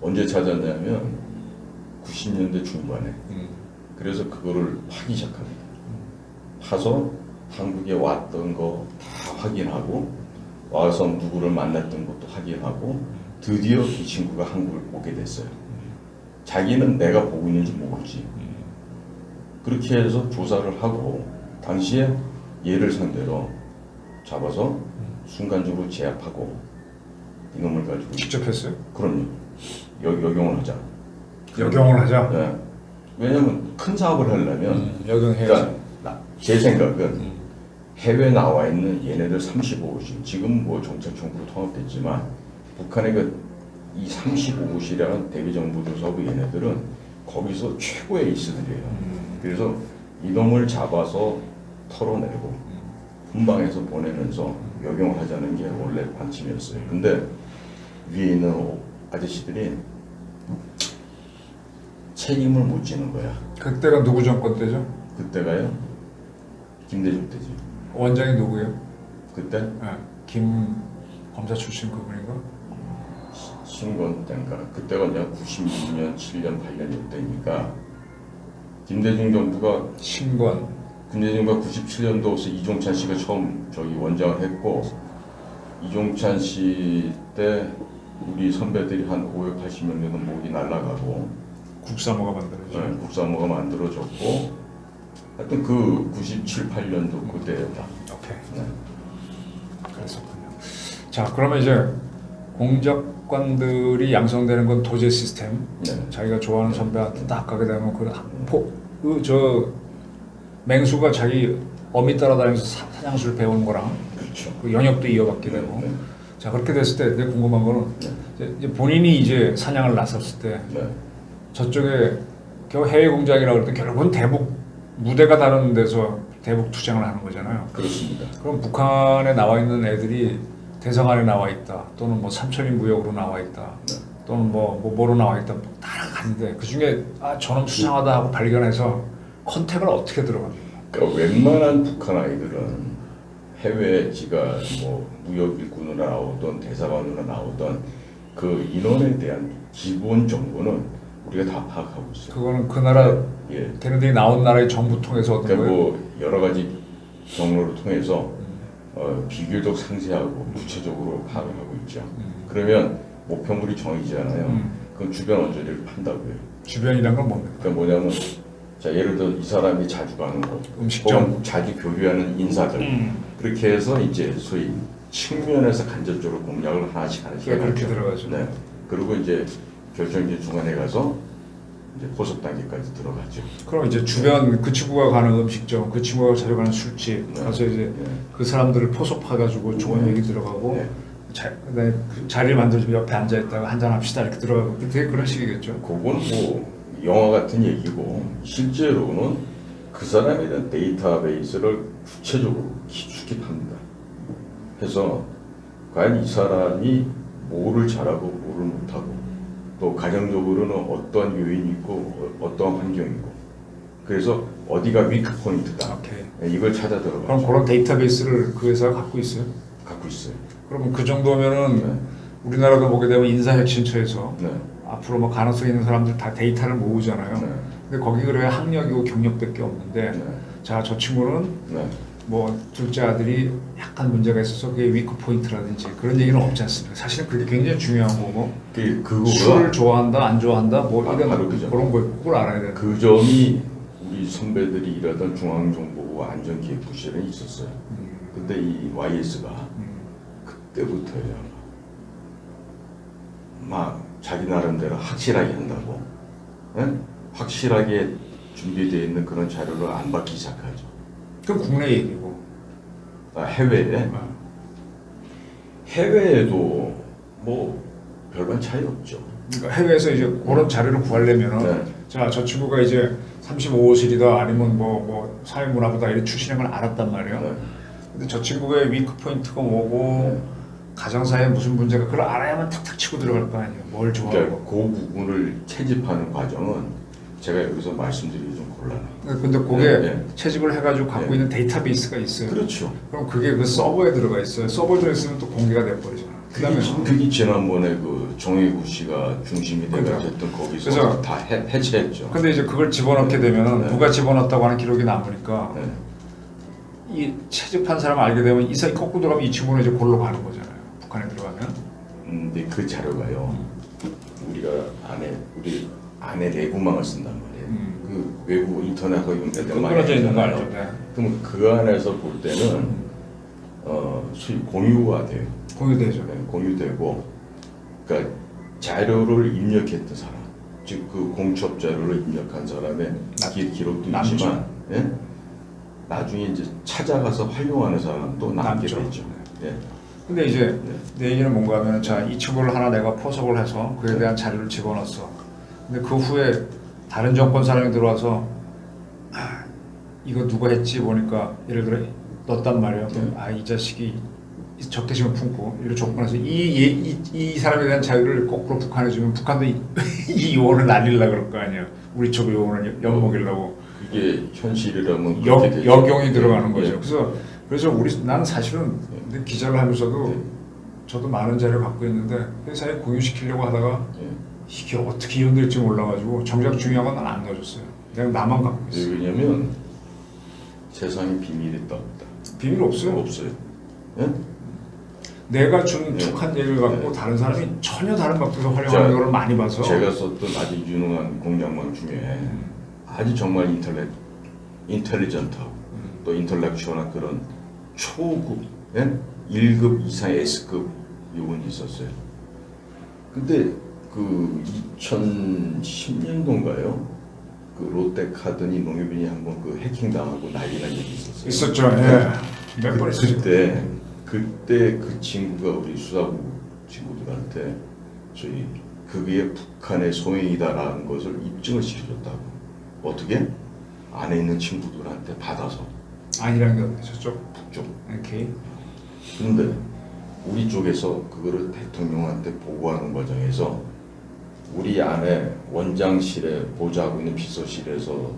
언제 찾았냐면 90년대 중반에. 그래서 그거를 파기 시작합니다. 파서 한국에 왔던 거 다 확인하고 와서 누구를 만났던 것도 확인하고 드디어 이 친구가 한국을 오게 됐어요. 자기는 내가 보고 있는지 모르지. 그렇게 해서 조사를 하고 당시에 얘를 상대로 잡아서 순간적으로 제압하고 이놈을 가지고 직접 했어요? 그럼요. 역용을 하자. 역용을 하자. 네. 왜냐면 큰 사업을 하려면 역용해야지. 그러니까 제 생각은 해외 나와 있는 얘네들 35호실 지금 뭐 정책정부로 통합됐지만 북한의 이 35호실이라는 대기정보조사부 얘네들은 거기서 최고의 에이스들이에요. 그래서 이놈을 잡아서 털어내고 훈방해서 보내면서 역용을 하자는 게 원래 방침이었어요. 근데 위에 있는 아저씨들이 책임을 못 지는 거야. 그때가 누구 정권 때죠? 그때가요? 김대중 때지. 원장이 누구예요? 그때 네. 김 검사 출신 그분인가? 신건 때인가. 그때가 이제 96년, 7년, 8년 이때니까 김대중 정부가 신건. 김대중과 97년도에 이종찬 씨가 처음 저기 원장을 했고 이종찬 씨 때 우리 선배들이 한 580명 정도 목이 날아가고 국사모가 만들어져. 네, 국사모가 만들어졌고 하여튼 그 97, 8년도 그때였다. 오케이. 네. 그랬었군요. 자, 그러면 이제 공작관들이 양성되는 건 도제 시스템. 네. 자기가 좋아하는 선배한테 딱 가게 되면 저 맹수가 자기 어미 따라다니면서 사냥술 배우는 거랑 그렇죠. 그 영역도 이어받게 되고. 네. 자, 그렇게 됐을 때 내가 궁금한 거는 네. 이제 본인이 이제 사냥을 나섰을 때 네. 저쪽에 겨우 해외 공작이라고 그럴 때 결국은 대북 무대가 다른 데서 대북 투쟁을 하는 거잖아요. 그렇습니다. 그럼 북한에 나와 있는 애들이 대성안에 나와 있다, 또는 뭐 삼천인 구역으로 나와 있다, 네. 또는 뭐로 나와 있다, 따라가는데 그 중에 저놈 수상하다 하고 발견해서 컨택을 어떻게 들어갑니까? 그러니까 웬만한 북한 아이들은 해외 지가 뭐 무역 일꾼으로 나오던 대사관으로 나오던 그 인원에 대한 기본 정보는 우리가 다 파악하고 있어요. 그거는 그 나라 예. 걔네들이 나온 나라의 정부 통해서 얻은 그러니까 거예요? 뭐 여러 가지 경로를 통해서 비교적 상세하고 구체적으로 파악을 하고 있죠. 그러면 목표물이 정해지잖아요. 그럼 주변 언저리를 판다고요. 주변이란 건 뭡니까? 그러니까 뭐냐면 자 예를 들어 이 사람이 자주 가는 곳, 음식점. 혹은 자주 교류하는 인사들 그렇게 해서 이제 소위 측면에서 간접적으로 공략을 하나씩 그렇게 해가죠. 들어가죠. 네. 그리고 이제 결정적인 중간에 가서 이제 포섭 단계까지 들어가죠. 그럼 이제 주변 그 친구가 가는 음식점, 그 친구가 자주 가는 술집 네. 가서 이제 네. 그 사람들을 포섭해가지고 좋은 네. 얘기 들어가고 네. 그다음에 그 자리를 만들어주고 옆에 앉아있다가 한잔 합시다 이렇게 들어가고 되게 그런 식이겠죠. 그건 뭐 영화 같은 얘기고 실제로는 그 사람에 대한 데이터베이스를 구체적으로 수집합니다. 해서 과연 이 사람이 뭐를 잘하고 뭐를 못하고 또 가정적으로는 어떠한 요인이 있고 어떠한 환경이 있고 그래서 어디가 위크 포인트다. 오케이. 이걸 찾아 그럼 들어가죠. 그런 데이터베이스를 그 회사가 갖고 있어요? 갖고 있어요. 그러면 그 정도면은 네. 우리나라도 보게 되면 인사혁신처에서 네. 앞으로 뭐 가능성 있는 사람들 다 데이터를 모으잖아요. 네. 근데 거기 그래 학력이고 경력밖에 없는데 네. 자, 저 친구는 네. 뭐 둘째 아들이 약간 문제가 있어서 그게 위크 포인트라든지 그런 얘기는 없지 않습니까? 사실은 그게 굉장히 중요한 거고 그거가 술을 좋아한다 안 좋아한다 뭐 이런 바로 그죠. 그런 걸 꼭 알아야 되는. 그 점이 우리 선배들이 일하던 중앙정보부 안전기획부실에 있었어요. 근데 이 YS가 그때부터요. 막 자기 나름대로 확실하게 한다고, 예? 확실하게 준비되어 있는 그런 자료를 안 받기 시작하죠. 그건 국내 얘기고. 해외에 해외에도 뭐 별반 차이 없죠. 그러니까 해외에서 이제 그런 자료를 구하려면은 네. 자, 저 친구가 이제 35호실이다 아니면 뭐 사회문화부다 이런 출신인 걸 알았단 말이에요. 네. 근데 저 친구의 위크 포인트가 뭐고 가정사에 무슨 문제가 그걸 알아야만 탁탁 치고 들어갈 거 아니에요. 뭘 좋아하고. 그러니까 그 부분을 채집하는 과정은 제가 여기서 말씀드리기 좀 곤란해요. 근데 그게 네. 채집을 해가지고 갖고 네. 있는 데이터베이스가 있어요. 그렇죠. 그럼 그게 그 서버에 들어가 있어요. 서버에 들어있으면 또 공개가 돼버리잖아. 그다음에 그게 지난번에 그 정혜구 씨가 중심이 돼가 어쨌든 거기서 그래서 다 해체했죠. 근데 이제 그걸 집어넣게 되면 네. 누가 집어넣었다고 하는 기록이 남으니까 네. 이 채집한 사람 알게 되면 이 사람 거꾸로 들어가면 이 친구는 이제 골로 가는 거잖아요. 북한에 들어가면. 근데 그 자료가요. 우리 안에 내부망을 쓴단 말이에요. 그 외부 인터넷 거기 끊어져 있는 거 알죠? 네. 그럼 그 안에서 볼 때는 수익 공유가 돼요. 공유되죠. 네, 공유되고 그러니까 자료를 입력했던 사람, 즉 그 공첩 자료를 입력한 사람의 기록도 남죠. 있지만, 예? 나중에 이제 찾아가서 활용하는 사람도 남게 남죠. 되죠. 예. 근데 이제 네. 내 얘기는 뭔가 하면 자이 친구를 하나 내가 포섭을 해서 그에 대한 자료를 집어넣었어. 근데 그 후에 다른 정권 사람이 들어와서 아, 이거 누가 했지 보니까 예를 들어 넣었단 말이에요. 네. 아 이 자식이 적대심을 품고 이를 조건해서 이 사람에 대한 자유를 거꾸로 북한에 주면 북한도 이 요원을 날리려고 그럴 거 아니에요. 우리 쪽 요원을 엿먹이려고 그게 현실이라면 그렇게 되죠. 역용이 들어가는 거죠. 예. 그래서 나는 사실은 근데 기자를 하면서도 네. 저도 많은 자료를 갖고 있는데 회사에 공유시키려고 하다가 예. 이게 어떻게 이용될지 몰라가지고 정작 중요한 건 난 안 넣어줬어요. 그냥 나만 갖고 있어요. 왜냐면 세상에 비밀이 있다 없다. 비밀 없어요. 없어요. 예? 내가 준 네. 툭한 얘기를 갖고 네. 다른 사람이 전혀 다른 각도에서 자, 활용하는 걸 많이 봐서 제가 썼던 아주 유능한 공작망 중에 아주 정말 인텔리전트하고 또 인텔렉츄얼한 그런 초급, 예? 1급 이상의 S급 요원이 있었어요. 근데 그 2010년도인가요? 그 롯데카드니 농협인이 한번 그 해킹당하고 난리난 일이 있었어요. 있었죠. 예. 몇 번 있었죠. 그때 그 친구가 우리 수사부 친구들한테 저희 그게 북한의 소행이다라는 것을 입증을 시켜줬다고. 어떻게? 안에 있는 친구들한테 받아서. 아니라는 게 어디 저쪽 북쪽. 오케이. 그런데 우리 쪽에서 그거를 대통령한테 보고하는 과정에서 우리 안에 원장실에 보좌하고 있는 비서실에서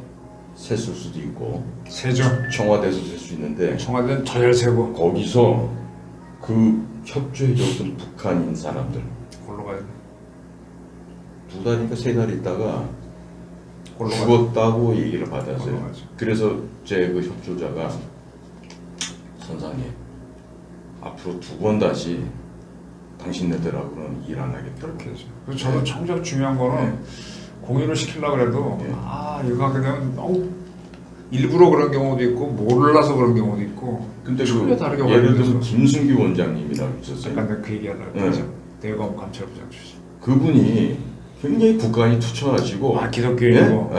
셌을 수도 있고 세죠. 청와대에서 셀 수 있는데 청와대는 더 잘 세고 거기서 그 협조해줬던 북한인 사람들 골로 가야 돼. 2달인가 3달 있다가 골로 가야 죽었다고 얘기를 골로 받았어요. 가죠. 그래서 제 그 협조자가 선상에 앞으로 2번 다시 당신네들하고는 일 안 하겠다. 그렇게 하죠. 그래서 저는 정작 중요한 거는 공유를 시키려고 그래도 네. 이거 하게 되면 너무 일부러 그런 경우도 있고 몰라서 그런 경우도 있고 근데 전혀 다르게 예를 들면 활용돼서 김순규 원장님이라고 있었어요. 잠깐 내가 그 얘기하려고 네. 했죠. 대검 감찰부장 출신. 그분이 굉장히 국간이 투철하시고 기독교인이고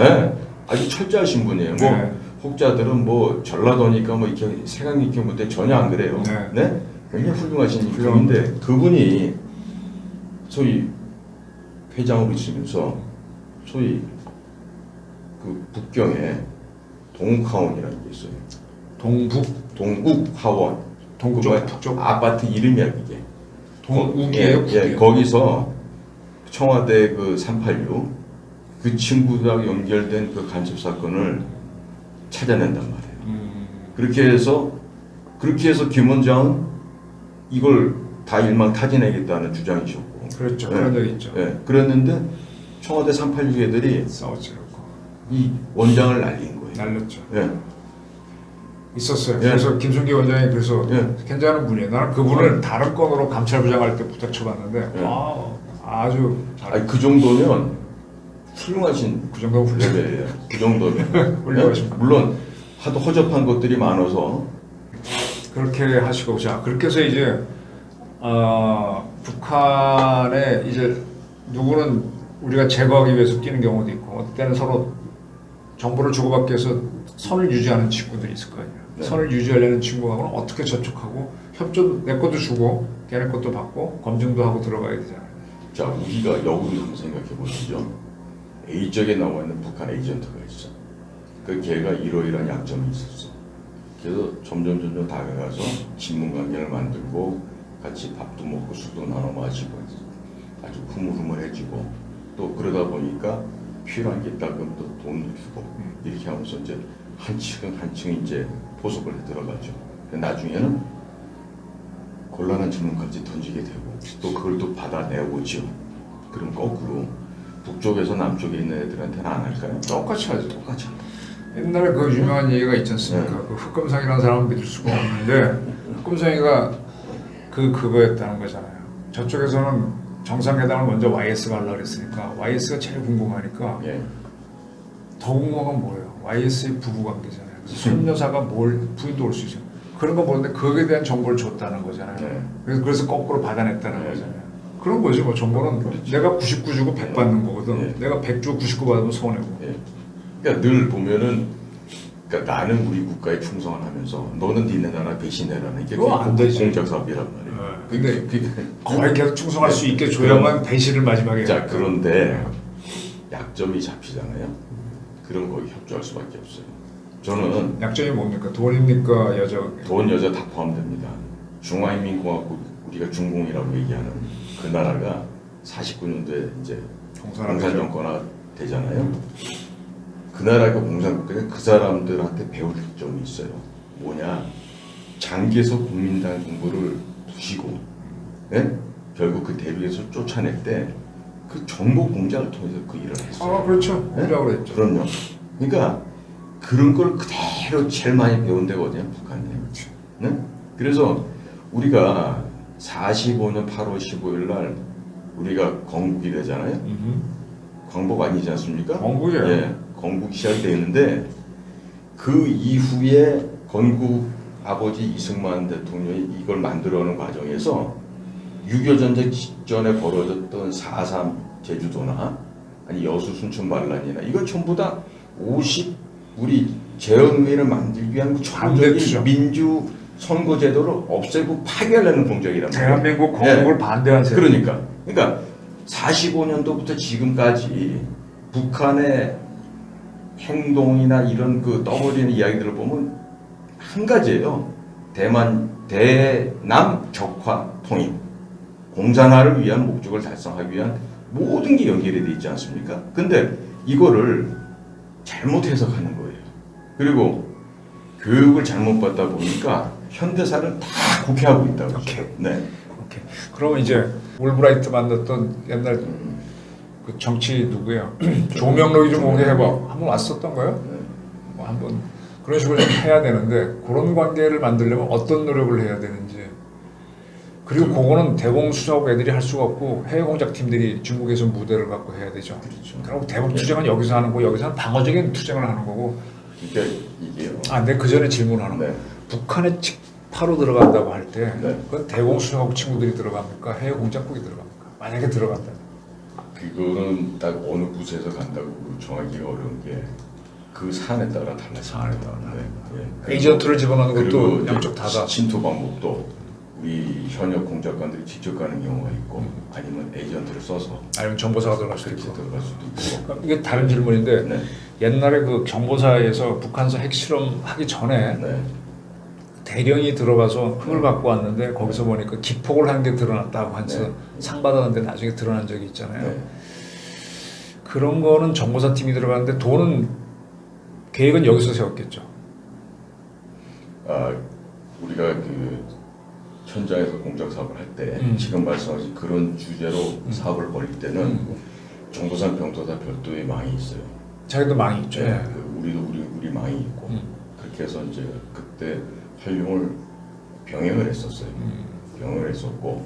아주 철저하신 분이에요. 네. 뭐 혹자들은 뭐 전라도니까 뭐 이렇게 세강 익힌 분데 전혀 안 그래요. 네. 굉장히 훌륭하신 분인데 그분이 소위 회장으로 있으면서 소위 그 북경에 동욱하원이라는 게 있어요. 동욱하원. 동쪽 북쪽 아파트 이름이야 그게. 동욱이에요. 예, 거기서 청와대 그 386 그 친구랑 연결된 그 간첩 사건을 찾아낸단 말이에요. 그렇게 해서 김 원장은 이걸 다 일망타진하겠다는 주장이셨고. 그렇죠. 그런 적이 있죠. 예, 그랬는데 청와대 386 애들이 싸웠죠. 이 원장을 날린 거예요. 날렸죠. 예. 있었어요. 예. 그래서 김순기 원장이 그래서 예. 괜찮은 분이에요. 나는 그분을 다른 건으로 감찰부장 할 때 부탁쳐봤는데 예. 아주 잘. 아니 그 정도면 훌륭하신 그 정도면 훌륭해요. 레벨이에요. 그 정도면. 훌륭하십니다. 물론 하도 허접한 것들이 많아서 그렇게 하시고 자 그렇게 해서 이제 북한에 이제 누구는 우리가 제거하기 위해서 뛰는 경우도 있고 어떨 때는 서로 정보를 주고받기 위해서 선을 유지하는 친구들이 있을 거 아니에요. 네. 선을 유지하려는 친구하고는 어떻게 접촉하고 협조 내 것도 주고 걔네 것도 받고 검증도 하고 들어가야 되잖아요. 자 우리가 역으로 한번 생각해 보시죠. A쪽에 나와 있는 북한 에이전트가 있어. 그 걔가 이러이러한 약점이 있었어. 그래서 점점 다가가서 친분 관계를 만들고 같이 밥도 먹고 술도 나눠 마시고 아주 흐물흐물해지고 또 그러다 보니까 필요한 게 있다 그러면 또 돈을 주고 이렇게 하면서 이제 한 층 이제 포섭을 해 들어가죠. 나중에는 곤란한 질문까지 던지게 되고 또 그걸 또 받아내오죠. 그럼 거꾸로 북쪽에서 남쪽에 있는 애들한테는 안 할까요? 똑같이 하죠. 똑같이 합니다. 옛날에 그 유명한 얘기가 있지 않습니까? 그 흑검상이라는 사람은 믿을 수가 없는데 흑검상이가 그거였다는 거잖아요. 저쪽에서는 정상회담을 먼저 YS가 하려고 그랬으니까 YS가 제일 궁금하니까 예. 더 궁금한 건 뭐예요? YS의 부부 관계잖아요. 손 여사가 부인도 올 수 있어요. 그런 거 보는데 거기에 대한 정보를 줬다는 거잖아요. 네. 그래서 거꾸로 받아냈다는 네. 거잖아요. 그런 거지 뭐 정보는 그렇죠. 내가 99 주고 100 받는 거거든. 예. 내가 100 주고 99 받으면 손해고. 예. 그러니까 늘 보면은 그러니까 나는 우리 국가에 충성을 하면서 너는 니네 나라 배신해라는 게 그거 안 되지. 공작 사업이란 말이에요. 근데 그게 거의 계속 충성할 네. 수 있게 줘야만 배신을 마지막에. 자 그런데 약점이 잡히잖아요. 그럼 거기 협조할 수밖에 없어요. 저는 약점이 뭡니까? 돈입니까? 여자? 돈 여자 다 포함됩니다. 중화인민공화국 우리가 중공이라고 얘기하는 그 나라가 49년도에 이제 공산 정권화 되잖아요. 그 나라가 공산국가가 그 사람들한테 배울 점이 있어요. 뭐냐? 장기에서 국민당 공부를 부시고, 예? 결국 그 대륙에서 쫓아낼 때 그 정보 공작을 통해서 그 일을 했어요. 아 그렇죠. 네? 공작을 했죠. 그럼요. 그러니까 그런 걸 그대로 제일 많이 배운 데거든요, 북한이. 네? 그래서 우리가 45년 8월 15일 날 우리가 건국이 되잖아요. 광복 아니지 않습니까? 건국이에요. 예, 건국이 시작이 되는데 그 이후에 건국 아버지 이승만 대통령이 이걸 만들어가는 과정에서 6.25 전쟁 직전에 벌어졌던 4.3 제주도나 아니 여수 순천 반란이나 이건 전부 다 우리 재헌의회를 만들기 위한 그 반대투죠. 전적인 민주 선거제도를 없애고 파괴하려는 공작이란 말이에요. 대한민국 건국을 예. 반대한 세력. 그러니까 45년도부터 지금까지 북한의 행동이나 이런 그 떠버리는 이야기들을 보면 한 가지예요. 대남 격화 통일, 공산화를 위한 목적을 달성하기 위한 모든 게 연결이 돼 있지 않습니까? 근데 이거를 잘못 해석하는 거예요. 그리고 교육을 잘못 받다 보니까 현대사를 다 국해하고 있다고. 오케이. 네. 오케이. 그러면 이제 울브라이트 만났던 옛날 그 정치 누구예요? 조명록이 좀 오게 해봐. 한번 왔었던 거요? 네. 뭐 한번 그런 식으로 좀 해야 되는데 그런 관계를 만들려면 어떤 노력을 해야 되는지. 그리고 그거는 대공수사국 애들이 할 수가 없고 해외 공작팀들이 중국에서 무대를 갖고 해야 되죠. 그렇죠. 그리고 대북 투쟁은 여기서 하는 거고 여기서는 방어적인 투쟁을 하는 거고. 그러니까 이게요. 아, 근데 그 전에 질문 하나. 네. 북한에 직파로 들어간다고 할 때 네. 그건 대공수사국 친구들이 들어갑니까? 해외 공작국이 들어갑니까? 만약에 들어간다. 그거는 딱 어느 부서에서 간다고 정하기가 어려운 게 그 사안에 따라 달라요. 사안에 따라 네. 에이전트를 집어넣는 것도 그리고 양쪽 다다. 침투 방법도 우리 현역 공작관들이 직접 가는 경우가 있고 아니면 에이전트를 써서 아니면 정보사가 들어갈 수도 그렇게 있고. 들어갈 수도 있고. 그러니까 이게 다른 질문인데 네. 옛날에 그 정보사에서 북한서 핵실험 하기 전에 네. 대령이 들어가서 흙을 갖고 왔는데 거기서 보니까 기폭을 한 게 드러났다고 해서 네. 상 받았는데 나중에 드러난 적이 있잖아요. 네. 그런 거는 정보사 팀이 들어가는데 돈은 계획은 여기서 세웠겠죠. 아 우리가 그 현장에서 공작 사업을 할 때 지금 말씀하신 그런 주제로 사업을 벌일 때는 정보산 병도사 별도의 망이 있어요. 자기도 많이 있죠. 네, 그 우리 망이 있고 그렇게 해서 이제 그때 활용을 병행을 했었어요. 병행을 했었고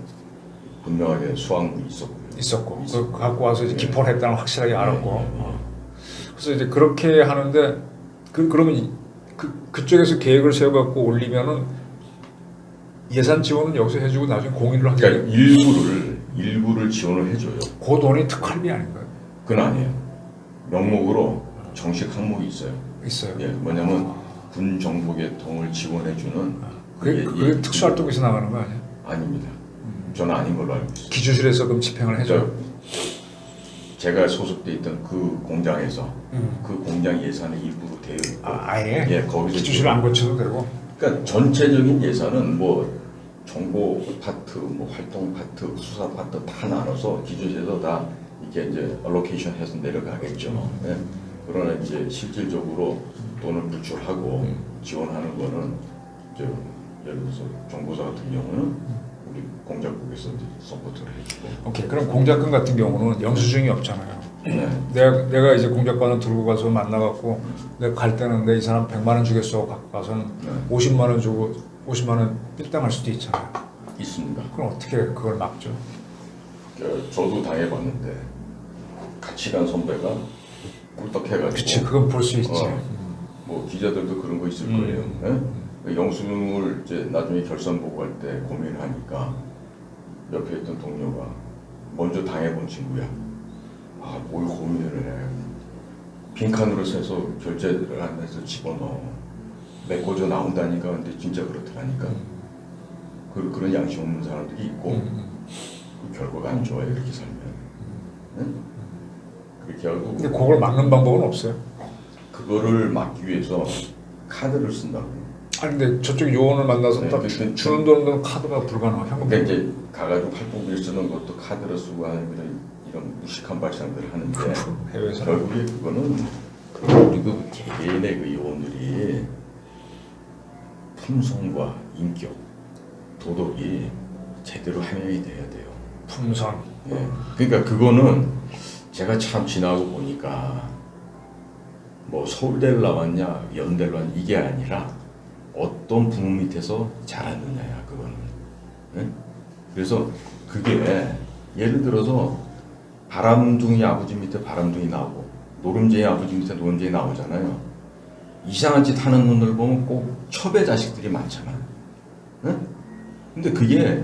분명하게 수학물이 있었고 있었고. 그 갖고 와서 이제 네. 기포를 했다는 걸 확실하게 알았고. 네. 그래서 이제 그렇게 하는데 그러면 그쪽에서 계획을 세워갖고 올리면은 예산 지원은 여기서 해주고 나중에 공인을 하게. 그러니까 일부를 지원을 해줘요. 그 돈이 특활비 아닌가요? 그건 아니에요. 명목으로 정식 항목이 있어요. 있어요. 예, 뭐냐면 군 정보 개통을 지원해주는 그게 특수활동에서 나가는 거 아니야? 아닙니다. 저는 아닌 걸로 알고 있어요. 기주실에서 그럼 집행을 해줘요. 그러니까 제가 소속돼 있던 그 공장에서 그 공장 예산의 일부로 되어 있고, 아예? 예, 거기서 기주실을 안 거쳐도 되고. 그러니까 전체적인 예산은 뭐 정보 파트, 뭐 활동 파트, 수사 파트 다 나눠서 기준에서 다 이게 이제 알로케이션 해서 내려가겠죠. 예. 그러나 이제 실질적으로 돈을 불출하고 지원하는 거는 이제 예를 들어서 정보사 같은 경우는 우리 공작국에서 이제 서포트를 해주고. 오케이. 그럼 공작권 같은 경우는 영수증이 없잖아요. 네. 내가 이제 공작권을 들고 가서 만나갖고 내가 갈 때는 내 이 사람 100만 원 주겠어 갖고 가서는 네. 50만 원 주고 50만 원 삘당할 수도 있잖아요. 있습니다. 그럼 어떻게 그걸 막죠? 저도 당해봤는데 같이 간 선배가 꿀떡해가지고. 그치, 그건 볼 수 있지. 뭐 기자들도 그런 거 있을 거예요. 네? 영수증을 이제 나중에 결산 보고할 때 고민을 하니까 옆에 있던 동료가 먼저 당해본 친구야. 뭘 고민을 해. 빈칸으로 세서 결제를 안 해서 집어넣어. 메꿔져 나온다니까. 근데 진짜 그렇더라니까. 그런 양심 없는 사람들이 있고 그 결과가 안 좋아요. 이렇게 살면. 응? 그렇게 하고. 근데 그걸 막는 방법은 없어요. 그거를 막기 위해서 카드를 쓴다고. 아니 근데 저쪽 요원을 만나서 네, 딱 주는 돈은 카드가 불가능한 현금. 근데 이제 가가지고 팔복비를 쓰는 것도 카드로 쓰고 하는 이런 무식한 발상들을 하는데 해외에서 결국에 그거는 우리 그 개개인의 그 요원들이 품성과 인격, 도덕이 제대로 함양이 돼야 돼요. 품선. 예. 그러니까 그거는 제가 참 지나고 보니까 뭐 서울대를 나왔냐 연대를 나왔냐 이게 아니라 어떤 부모 밑에서 자랐느냐야 그거는. 예? 그래서 그게 예를 들어서 바람둥이 아버지 밑에 바람둥이 나오고 노름쟁이 아버지 밑에 노름쟁이 나오잖아요. 이상한 짓 하는 놈들 보면 꼭 첩의 자식들이 많잖아. 예? 근데 그게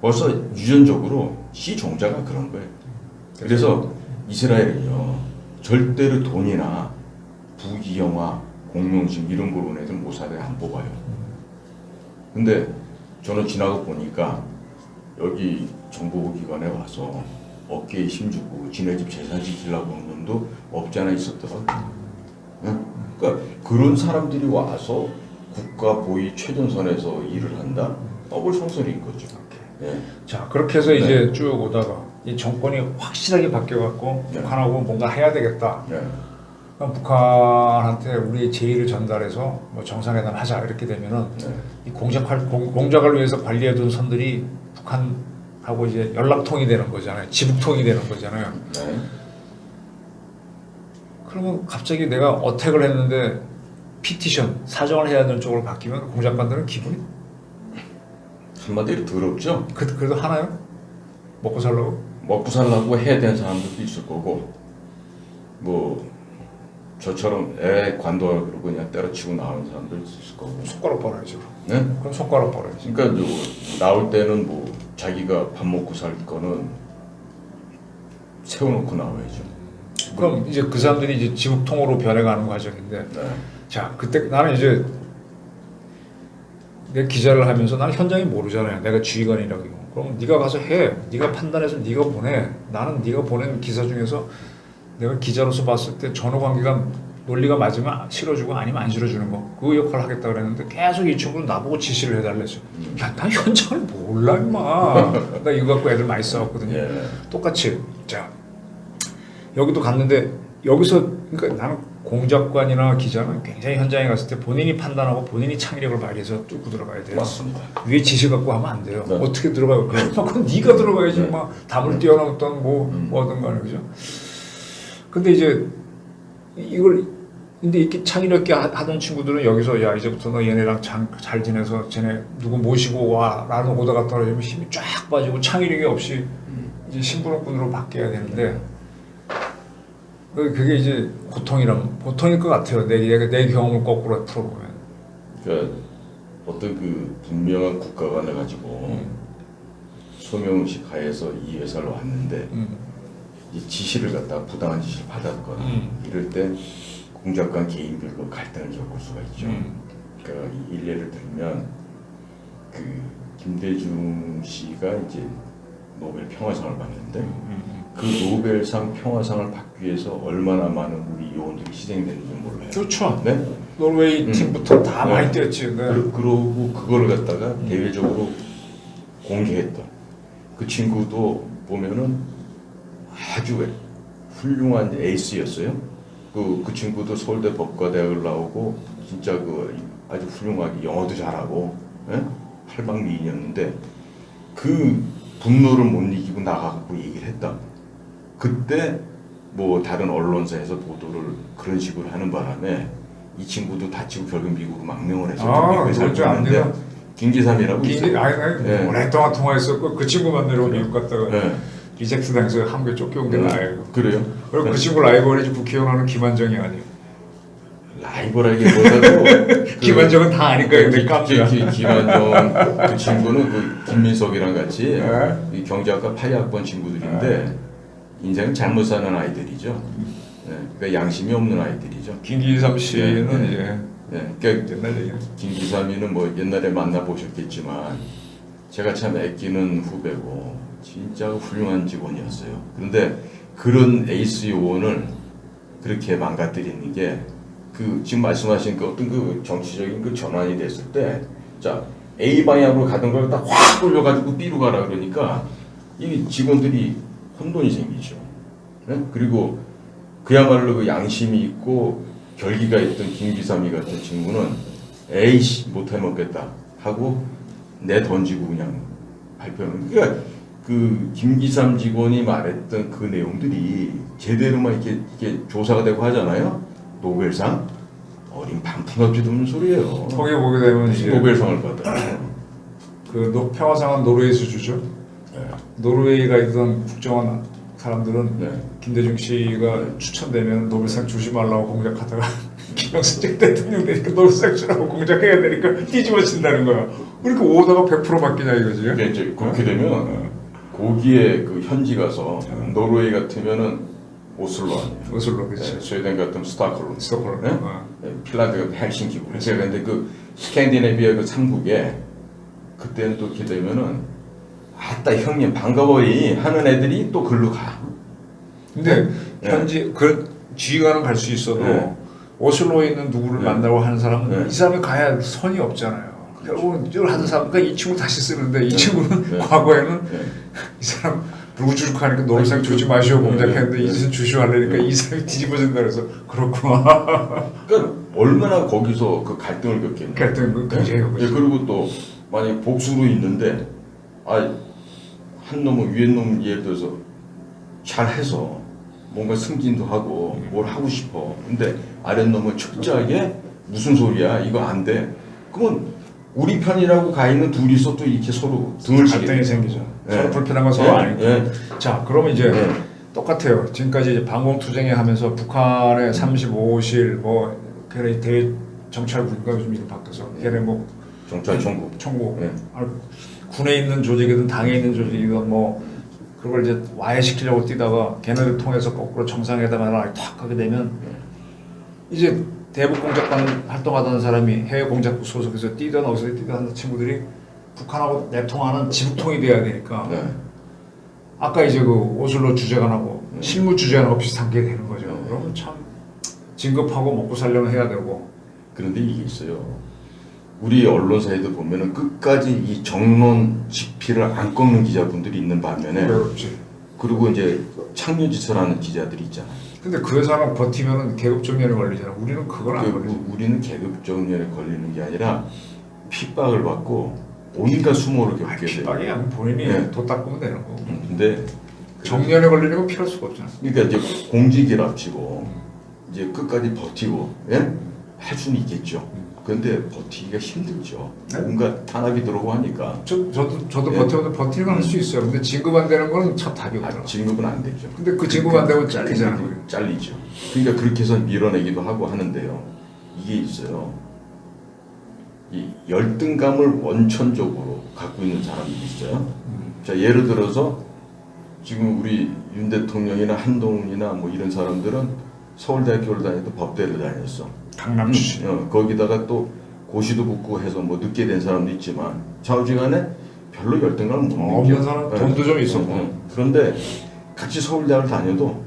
벌써 유전적으로 씨 종자가 그런 거예요. 그래서 이스라엘은요 절대로 돈이나 부귀영화, 공명심 이런 걸 원 애들 모사대에 안 뽑아요. 근데 저는 지나고 보니까 여기 정보기관에 와서 어깨에 힘주고 지네 집 재산 지키려고 하는 놈도 없지 않아 있었더라고요. 응? 그러니까 그런 사람들이 와서 국가 보위 최전선에서 일을 한다? 더블 성설인 거죠. 예. 자 그렇게 해서 이제 쭉 오다가 이 정권이 확실하게 바뀌어갖고 북한하고 뭔가 해야 되겠다. 그럼 북한한테 우리의 제의를 전달해서 뭐 정상회담 하자 이렇게 되면은 이 공작을 위해서 관리해둔 선들이 북한하고 이제 연락통이 되는 거잖아요. 지북통이 되는 거잖아요. 그러면 갑자기 내가 어택을 했는데 피티션 사정을 해야 되는 쪽으로 바뀌면 공작관들은 기분이 한마디로 더럽죠. 그래도 하나요? 먹고 살라고? 먹고 살라고 해야 되는 사람들도 있을 거고 뭐 저처럼 관둬 그러고 그냥 때려치고 나오는 사람들 있을 거고. 손가락 벌어야죠. 네? 그럼 손가락 벌어야지. 그러니까 나올 때는 뭐 자기가 밥 먹고 살 거는 세워놓고 나와야죠. 그럼 이제 그 사람들이 이제 지북통으로 변해가는 과정인데, 네. 자 그때 나는 이제 내 기자를 하면서 나는 현장이 모르잖아요. 내가 주의관이라고. 그럼 네가 가서 해. 네가 판단해서 네가 보내. 나는 네가 보낸 기사 중에서 내가 기자로서 봤을 때 전후 관계가 논리가 맞으면 실어주고 아니면 안 실어주는 거 그 역할을 하겠다 그랬는데 계속 이 친구는 나보고 지시를 해달랬어. 야, 나 현장을 몰라 임마. 나 이거 갖고 애들 많이 싸웠거든요. 예. 똑같이 자 여기도 갔는데 여기서 그러니까 나는 공작관이나 기자는 굉장히 현장에 갔을 때 본인이 판단하고 본인이 창의력을 발휘해서 뚫고 들어가야 돼요. 맞습니다. 위에 지시 갖고 하면 안 돼요. 네. 어떻게 들어가요? 그건 네가 들어가야지. 네. 막 담을 뛰어넘던 뭐든 간에 그죠. 근데 이제 이걸 근데 이렇게 창의력 있게 하던 친구들은 여기서 야 이제부터 너 얘네랑 잘 지내서 쟤네 누구 모시고 와라는 오다가 떨어지면 힘이 쫙 빠지고 창의력이 없이 이제 심부름꾼으로 바뀌어야 되는데 그게 이제 보통일 것 같아요. 내 경험을 거꾸로 풀어보면. 그러니까 어떤 그 분명한 국가관을 가지고 소명의식 하에서 이 회사를 왔는데 이 지시를 갖다가 부당한 지시를 받았거나 이럴 때 공작관 개인별로 갈등을 겪을 수가 있죠. 그러니까 일례를 들면 그 김대중 씨가 이제 노벨 평화상을 받는데 그 노벨상 평화상을 받기 위해서 얼마나 많은 우리 요원들이 희생됐는지 몰라요. 그렇죠. 네? 노르웨이 팀부터 다 네. 많이 뛰었지. 네. 그러고 그걸 갖다가 대외적으로 공개했던 그 친구도 보면은 아주 훌륭한 에이스였어요. 그 친구도 서울대 법과대학을 나오고 진짜 그 아주 훌륭하게 영어도 잘하고 팔방미인이었는데 그 분노를 못 이기고 나가고 얘기를 했다. 그때 뭐 다른 언론사에서 보도를 그런 식으로 하는 바람에 이 친구도 다치고 결국 미국으로 망명을 해서 미국에 살고 있는데 김기삼이라고 있어요. 아니 오랫동안 통화했었고 그 친구 만나러 미국 갔다가 리젝트 당해서 한국에 쫓겨온 게 나예요. 그래요? 그리고 그 친구 라이벌이 국회의원 하는 김한정이 아니에요. 라이벌하기보다도 김한정은 다 아니까 근데 깜짝이야. 김한정 그 친구는 그 김민석이랑 같이 네. 이 경제학과 8학번 친구들인데 인생을 잘못 사는 아이들이죠. 네, 그러니까 양심이 없는 아이들이죠. 김기삼 씨는 네, 네. 이제 네, 그러니까 옛날 얘기. 김기삼이는 뭐 옛날에 만나보셨겠지만 제가 참 아끼는 후배고 진짜 훌륭한 직원이었어요. 그런데 그런 에이스 요원을 그렇게 망가뜨리는 게 그 지금 말씀하신 그 어떤 그 정치적인 그 전환이 됐을 때 자 A 방향으로 가던 걸 딱 확 돌려가지고 B로 가라 그러니까 이 직원들이 혼돈이 생기죠. 네? 그리고 그야말로 그 양심이 있고 결기가 있던 김기삼이 같은 친구는 에이씨 못해 먹겠다 하고 내 던지고 그냥 발표하는 그러니까 그 김기삼 직원이 말했던 그 내용들이 제대로만 이렇게 조사가 되고 하잖아요. 노벨상 어린 반푼업지도 없는 소리예요. 거기 보게 되면 무슨 이제 노벨상을 받아요. 그 평화상은 노르웨이에서 주죠. 네. 노르웨이가 있던 국정원 사람들은 네. 김대중 씨가 추천되면 노벨상 주지 말라고 공작하다가 김영삼 대통령 되니까 노벨상 주라고 공작해야 되니까 뒤집어진다는 거야. 그러니까 오다가 100% 바뀌냐 이거지. 그러니까 이제 그렇게 되면 거기에 그 현지 가서 노르웨이 같으면은 오슬로 아니에요. 오슬로 그렇지. 네, 스웨덴 같으면 스톡홀름. 스톡홀름. 네? 네, 핀란드가 헬싱키고. 제가 근데 그 스캔디네비아 그 3국에 그때는 또 이렇게 되면은 아따 형님 반가워이 하는 애들이 또 글로 가. 근데 네. 현지 그 지휘관은 갈 수 있어도 네. 오슬로에 있는 누구를 네. 만나고 하는 사람은 네. 이 사람이 가야 선이 없잖아요. 결국은 이걸 하는 사람, 그러니까 이 친구 다시 쓰는데 이 친구는 네. 과거에는 네. 이 사람 루즈룩하니까 노벨상 주지 마시오 공작했는데 네. 이제는 주시오 하려니까 네. 이 사람이 뒤집어진다 그래서 그렇구나. 그러니까 얼마나 거기서 그 갈등을 겪겠냐. 갈등 굉장히 예, 그렇죠. 그리고 또 만약 복수로 있는데 한 놈은 위에 놈 예를 들어서 잘해서 뭔가 승진도 하고 뭘 하고 싶어. 근데 아래 놈은 철저하게 무슨 소리야 이거 안 돼. 그러면 우리 편이라고 가 있는 둘이서 또 이렇게 서로 등을 치게 갈등이 돼요. 생기죠. 네. 서로 불편한 건 서로 네. 아니까. 네. 자, 그러면 이제 네. 똑같아요. 지금까지 이제 방공투쟁에 하면서 북한의 35실 뭐 걔네 대외 정찰 국가 좀 이름 바뀌어서 걔네 뭐 정찰 총국. 총국 네. 군에 있는 조직이든 당에 있는 조직이든 뭐 그걸 이제 와해시키려고 뛰다가 걔네들 통해서 거꾸로 정상회담을 탁 하게 되면 이제 대북 공작관 활동하던 사람이 해외 공작국 소속에서 뛰던 어디서 뛰던 하는 친구들이 북한하고 내통하는 지북통이 돼야 되니까 네. 아까 이제 그 오슬로 주재관하고 실무 주재관하고 비슷한 게 되는 거죠. 네. 그러면 참 진급하고 먹고 살려면 해야 되고. 그런데 이게 있어요. 우리 언론사에도 보면은 끝까지 이 정론 지피를 안 꺾는 기자분들이 있는 반면에 그렇지. 그리고 이제 창조지설하는 기자들이 있잖아요. 근데 그 회사는 버티면은 계급 정년에 걸리잖아. 우리는 그걸 안 걸리지. 우리는 계급 정년에 걸리는 게 아니라 핍박을 받고 온갖 수모를 겪게 돼요. 핍박이 아니고 본인이 네. 돈 닦으면 되는 거. 근데 정년에 걸리는 건 필요할 수가 없잖아. 그러니까 이제 공직이랍치고 이제 끝까지 버티고 예? 할 수는 있겠죠. 그런데 버티기가 힘들죠. 네? 온갖 탄압이 들어오고 하니까. 저도 네. 버티면 버티는 건 할 수 있어요. 근데 진급 안 되는 거는 첫 답이 없더라. 진급은 안 되죠. 근데 그 진급 안 되면 잘리잖아. 잘리죠. 그러니까 그렇게 해서 밀어내기도 하고 하는데요. 이게 있어요. 이 열등감을 원천적으로 갖고 있는 사람들이 있어요. 자, 예를 들어서 지금 우리 윤 대통령이나 한동훈이나 뭐 이런 사람들은 서울대학교를 다녀도 법대를 다녔어. 강남 출신. 거기다가 또 고시도 붙고 해서 뭐 늦게 된 사람도 있지만 좌우지간에 별로 열등감을 못 느껴. 없는 사람 돈도 좀 있었고. 그런데 같이 서울대학을 다녀도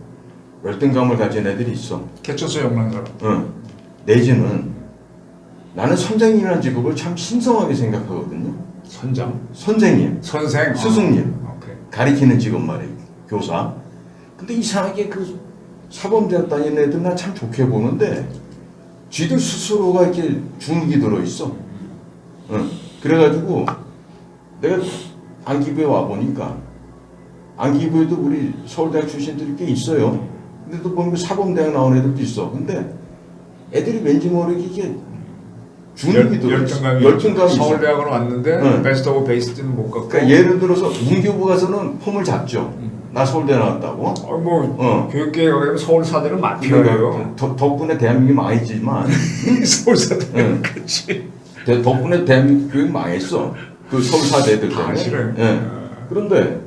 열등감을 가진 애들이 있어. 개처서 욕난 사람. 내지는 나는 선생님이라는 직업을 참 신성하게 생각하거든요. 선장. 선생님, 선생. 스승님, 오케이. 가리키는 직업 말이에요. 교사. 근데 이상하게 그 사범대학 다니는 애들 나 참 좋게 보는데 쥐들 스스로가 이렇게 주눅이 들어있어. 그래가지고 내가 안기부에 와보니까 안기부에도 우리 서울대학 출신들이 꽤 있어요. 근데 또 보면 사범대학 나온 애들도 있어. 근데 애들이 왠지 모르게 이게 주눅이 들어있어. 열등감이 있어. 서울대학원 왔는데 베스트 오브 베이스트는 못 갔고. 그러니까 예를 들어서 문교부 가서는 폼을 잡죠. 나 서울대 나왔다고? 교육계획 서울 사대는 마피아예요. 덕분에 대한민국이 망했지만 서울 사대는 그렇지. 덕분에 대한민국이 망했어. 그 서울 사대 애들 때문에. 사실은. 예. 그런데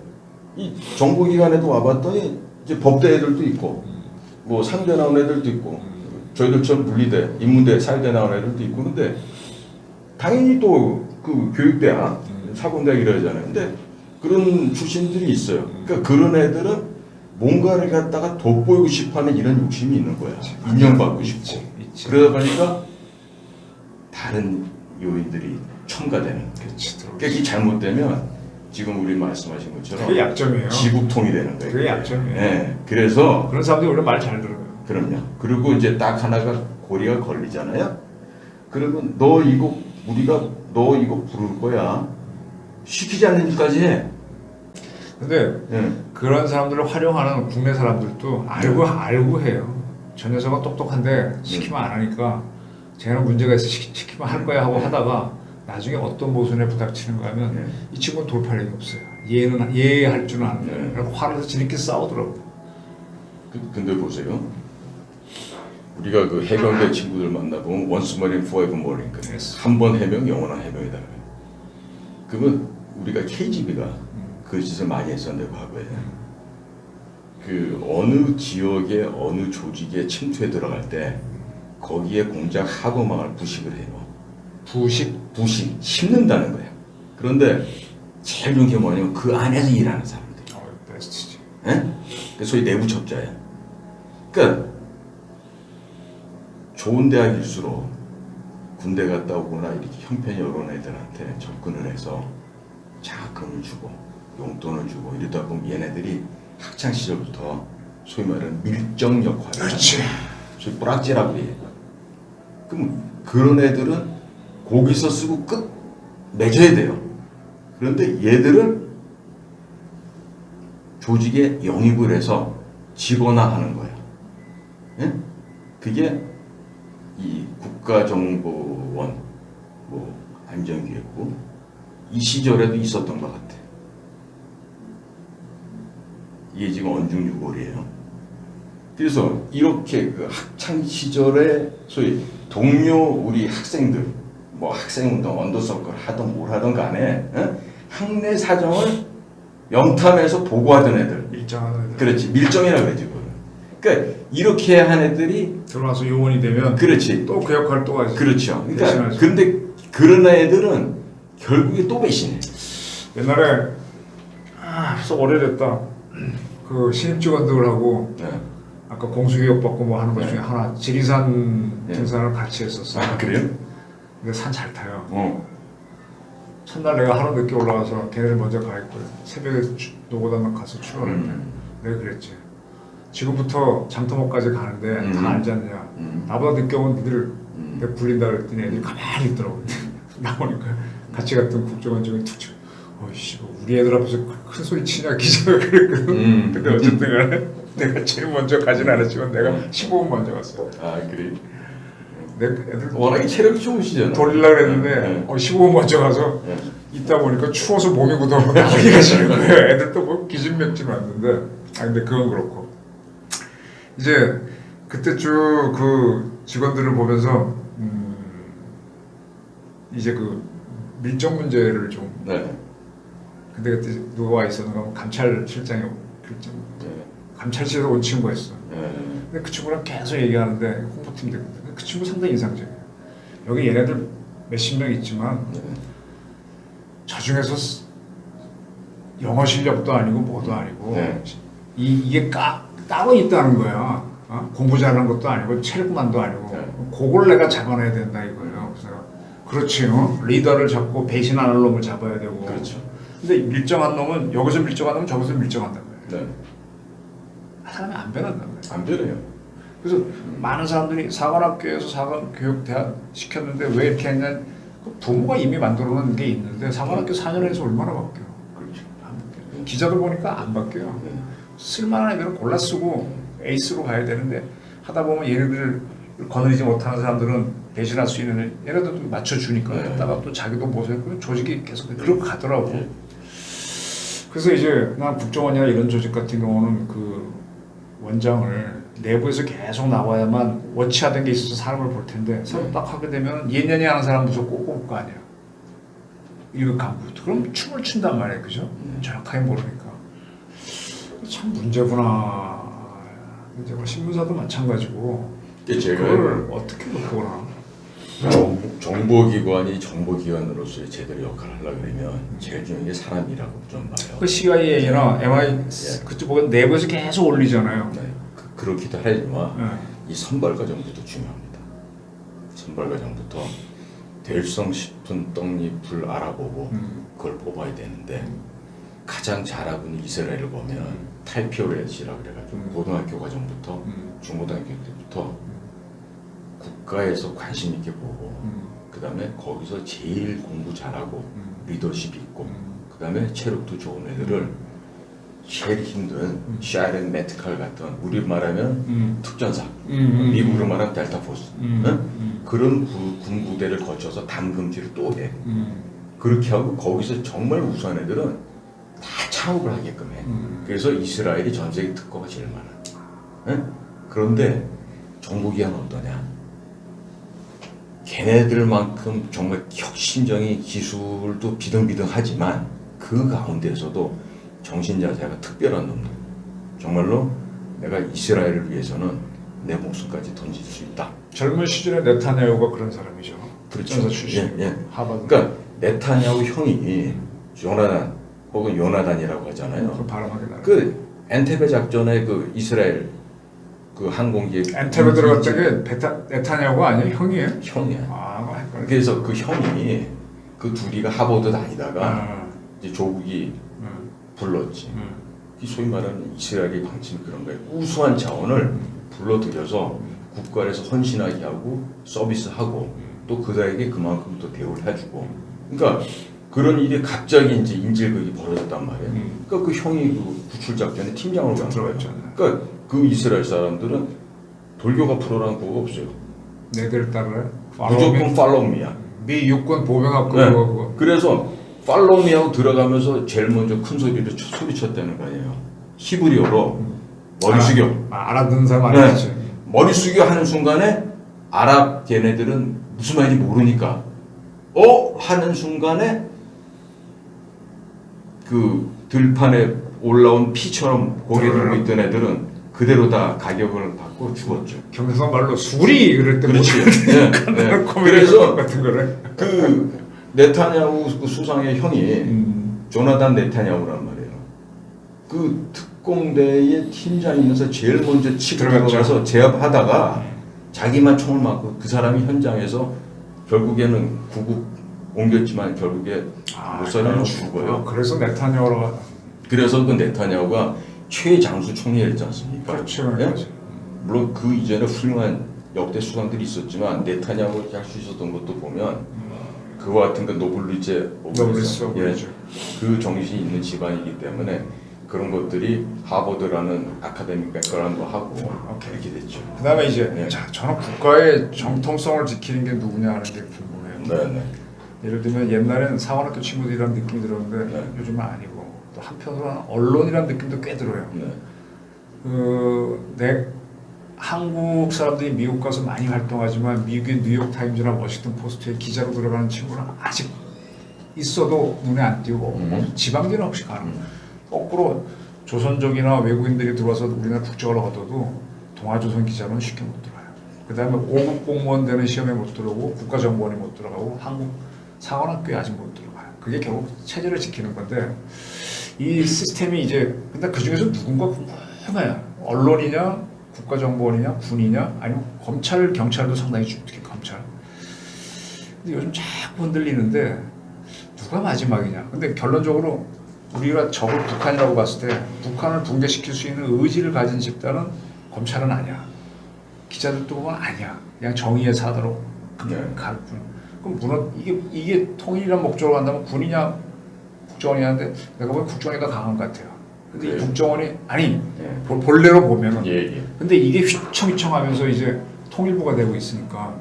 이 정보기관에도 와봤더니 이제 법대 애들도 있고 뭐 상대 나온 애들도 있고 저희들처럼 물리대, 인문대, 사회대 나온 애들도 있고 근데 당연히 또 그 교육대학, 사범대학 이러잖아요. 근데 그런 출신들이 있어요. 그러니까 그런 애들은 뭔가를 갖다가 돋보이고 싶어하는 이런 욕심이 있는 거야. 인정받고 싶고. 있지. 그러다 보니까 다른 요인들이 첨가되는. 그러니까 이게 잘못되면 지금 우리 말씀하신 것처럼 그게 약점이에요. 지국통이 되는 거예요. 그게 약점이에요. 네. 그래서 그런 사람들이 원래 말 잘 들어요. 그럼요. 그리고 이제 딱 하나가 고리가 걸리잖아요. 그러면 너 이거 우리가 너 이거 부를 거야. 시키지 않는 일까지 해. 근데 그런 사람들을 활용하는 국내 사람들도 알고 해요. 저 녀석은 똑똑한데 시키면 안 하니까 쟤는 문제가 있어 시키면 할 거야 하고 하다가 나중에 어떤 모순에 부닥치는가 하면 이 친구는 돌파력이 없어요. 얘는 이해할 줄은 아는데 그래서 화를 내서 지들끼리 싸우더라고. 근데 보세요. 우리가 그 해병대 친구들 만나보면 once more and forever more 한 번 해병 영원한 해병이다. 그러면 우리가 KGB가 그 짓을 많이 했었는데 과거에 그 어느 지역의 어느 조직에 침투해 들어갈 때 거기에 공작 하고망을 부식을 해요. 부식 심는다는 거야. 그런데 제일 좋은 게 뭐냐면 그 안에서 일하는 사람들. 베스트지. 예? 소위 내부 첩자야. 그러니까 좋은 대학일수록 군대 갔다 오거나 이렇게 형편이 어려운 애들한테 접근을 해서 장학금을 주고 용돈을 주고 이러다 보면 얘네들이 학창 시절부터 소위 말하는 밀정 역할을 그렇지. 소위 뿌락지라고 해. 그럼 그런 애들은 거기서 쓰고 끝 맺어야 돼요. 그런데 얘들은 조직에 영입을 해서 직원화하는 거예요. 예? 그게 이 국가정보원, 뭐 안전기획부 이 시절에도 있었던 것 같아. 이게 지금 언중유골이에요. 그래서 이렇게 그 학창 시절에 소위 동료 우리 학생들, 뭐 학생운동, 언더서클 하던 뭘 하던 간에 학내 사정을 염탐해서 보고하던 애들. 밀정하는 애들. 그렇지, 밀정이라고 그러지. 그러니까 이렇게 한 애들이 들어와서 요원이 되면 그렇지. 또 그 역할을 또 하지. 그렇죠. 그러니까 근데 그런 애들은 결국에 또 배신해. 옛날에 벌써 오래됐다. 그 신입 직원들하고 아까 공수교육 받고 뭐 하는 것 중에 하나 지리산 등산을 같이 했었어. 아 그래요? 근데 산 잘 타요. 첫날 내가 하루 늦게 올라가서 걔네들 먼저 가 있고 새벽에 노고단만 가서 출발했네. 내가 그랬지. 지금부터 장터목까지 가는데 다 알지 않냐. 나보다 늦게 온 니들 내가 불린다 그랬더니 애들이 가만히 있더라고. 나오니까 같이 갔던 국정원 중에 툭 치고 어이씨 우리 애들 앞에서 큰 소리 치냐 기자가 그랬거든. 근데 어쨌든 간에 내가 제일 먼저 가진 않았지만 내가 15분 먼저 갔어. 아 그래? 내 애들 워낙에 체력이 좋으시잖아. 돌리려고 그랬는데 15분 먼저 가서 있다 보니까 추워서 몸이 굳어서 나가기가 싫은 거야. 애들도 뭐 기진맥진 왔는데 근데 그건 그렇고 이제 그때 쭉 그 직원들을 보면서 이제 그 밀정 문제를 좀 근데 그때 누가 와 있었는가 하면 감찰실장이 감찰실에서 온 친구였어. 근데 그 친구랑 계속 얘기하는데 홍보팀 되거든. 그 친구 상당히 인상적이야. 여기 얘네들 몇십 명 있지만 저 중에서 영어 실력도 아니고 뭐도 아니고 이게 따로 있다는 거야. 공부 잘하는 것도 아니고 체력만도 아니고 그걸 내가 잡아내야 된다 이거예요. 그래서 그렇지, 리더를 잡고 배신 안 할 놈을 잡아야 되고. 그렇죠. 근데 밀정한 놈은 여기서 밀정한 놈은 저기서 밀정한단 말이야. 사람이 안 변한단 말이야. 안 변해요. 그래서 많은 사람들이 사관학교에서 사관교육대학 시켰는데 왜 이렇게 했냐. 부모가 이미 만들어 놓은 게 있는데 사관학교 4년에서 얼마나 바뀌어. 그렇죠. 안 바뀌어. 기자들 보니까 안 바뀌어요. 쓸만한 애들은 골라 쓰고 에이스로 가야 되는데 하다 보면 얘네들을 거느리지 못하는 사람들은 배신할 수 있는 얘네들도 맞춰주니까 했다가 또 자기도 모색하고 조직이 계속 그렇게 가더라고. 그래서 이제 난 국정원이나 이런 조직 같은 경우는 그 원장을 내부에서 계속 나와야만 워치하던 게 있어서 사람을 볼 텐데 새로 딱 하게 되면 예년이 하는 사람 무조건 꼭 올 거 아니야. 이거 간부부터 그럼 춤을 춘단 말이에요, 그죠? 정확하게 모르니까 참 문제구나. 문제가 신문사도 마찬가지고 제가 그걸 어떻게 바꾸나? 정보기관이 정보기관으로서의 제대로 역할을 하려고 그러면 제일 중요한 게 사람이라고 좀 봐요. 그 CIA나 MI 그쪽 보면 내부에서 계속 올리잖아요. 네, 그렇기도 하지만 네. 이 선발 과정부터 중요합니다. 선발 과정부터 될성 싶은 떡잎을 알아보고 그걸 뽑아야 되는데 가장 잘하고 있는 이스라엘을 보면 탈피오렛이라고 그래가지고 고등학교 과정부터 중고등학교 때부터 국가에서 관심 있게 보고 그 다음에 거기서 제일 공부 잘하고 리더십 있고 그 다음에 체력도 좋은 애들을 제일 힘든 샤렌 메트칼 같은 우리 말하면 특전사 미국으로 말하면 델타 포스 그런 군부대를 거쳐서 담금질을 또 해. 그렇게 하고 거기서 정말 우수한 애들은 다 창업을 하게끔 해. 그래서 이스라엘이 전 세계 특허가 제일 많아. 그런데 정보기관은 어떠냐? 걔네들만큼 정말 혁신적인 기술도 비등비등하지만 그 가운데서도 정신자세가 특별한 놈들. 정말로 내가 이스라엘을 위해서는 내 목숨까지 던질 수 있다. 젊은 시절에 네타냐후가 그런 사람이죠. 그렇죠. 출신. 예. 하버드. 그러니까 네타냐후 형이 요나단 혹은 요나단이라고 하잖아요. 그 바람하게 나. 그 엔테베 작전에 그 이스라엘 그 항공기 엔테베 들어갔던 게 네타냐후가 아니에요? 형이에요? 형이야. 아, 헷갈려. 그래서 그 형이 그 둘이가 하버드 다니다가 이제 조국이 불렀지. 소위 말하는 이스라엘의 방침이 그런 거예요. 우수한 자원을 불러들여서 국가에서 헌신하게 하고 서비스하고 또 그들에게 그만큼 또 대우를 해주고. 그러니까 그런 일이 갑자기 이제 인질극이 벌어졌단 말이에요. 그러니까 그 형이 그 구출 작전에 팀장으로 간 거예요. 그러니까 그 이스라엘 사람들은 돌교가 프로라는 거가 없어요. 내들 따르래. 무조건 팔로우미야. 미 육군 보병학교 네. 그거. 그래서 팔로우미하고 들어가면서 제일 먼저 큰 소리로 소리쳤다는 거 아니에요. 히브리어로 머리 숙여. 알아듣는 사람 아니지. 네. 머리 숙여 하는 순간에 아랍 걔네들은 무슨 말인지 모르니까 하는 순간에 그 들판에 올라온 피처럼 고개 들고 있던 애들은 그대로 다 가격을 받고 죽었죠. 경상 말로 수리 그럴 때 그렇지. 네. 그래서 같은 거를. 그 네타냐후 그 수상의 형이 조나단 네타냐후란 말이에요. 그 특공대의 팀장이면서 제일 먼저 치고 들어가서 제압하다가 자기만 총을 맞고 그 사람이 현장에서 결국에는 구국 옮겼지만 결국에 못 살아서 죽어요. 그래서 네타냐후가 그래서 그 네타냐후가 최장수 총리였지 않습니까? 그렇죠. 예? 물론 그 이전에 훌륭한 역대 수상들이 있었지만 네타냐후가 할 수 있었던 것도 보면 그와 같은 그 노블리제 그 정신이 있는 집안이기 때문에 그런 것들이 하버드라는 아카데믹 백그라운드도 하고 이렇게 됐죠. 그다음에 이제 네. 자, 저는 국가의 정통성을 지키는 게 누구냐 하는 게 궁금해요. 네. 예를 들면 옛날에는 사관학교 친구들이라는 느낌이 들었는데 요즘은 아니고 또 한편으로는 언론이라는 느낌도 꽤 들어요. 내 한국 사람들이 미국 가서 많이 활동하지만 미국의 뉴욕 타임즈나 워싱턴 포스트에 기자로 들어가는 친구는 아직 있어도 눈에 안 띄고 지방계는 없이 가는 거예요. 거꾸로 조선족이나 외국인들이 들어와서 우리나라 국적을 얻어도 동아조선 기자로는 쉽게 못 들어요. 그 다음에 5급 공무원 되는 시험에 못 들어오고 국가정보원에 못 들어가고 한국 사관학교에 아직 못 들어가요. 그게 결국 체제를 지키는 건데 이 시스템이 이제 근데 그 중에서 누군가 궁금해요. 언론이냐 국가정보원이냐 군이냐 아니면 검찰 경찰도 상당히 특히 검찰. 근데 요즘 자꾸 흔들리는데 누가 마지막이냐. 근데 결론적으로 우리가 적을 북한이라고 봤을 때 북한을 붕괴시킬 수 있는 의지를 가진 집단은 검찰은 아니야. 기자들도 보면 아니야. 그냥 정의의 사다로 갈 뿐. 그럼 이게 통일이란 목적으로 간다면 군이냐 국정원이냐인데 내가 보면 국정원이 더 강한 것 같아요. 근데 이 국정원이 아니 본래로 보면은 근데 이게 휘청휘청하면서 이제 통일부가 되고 있으니까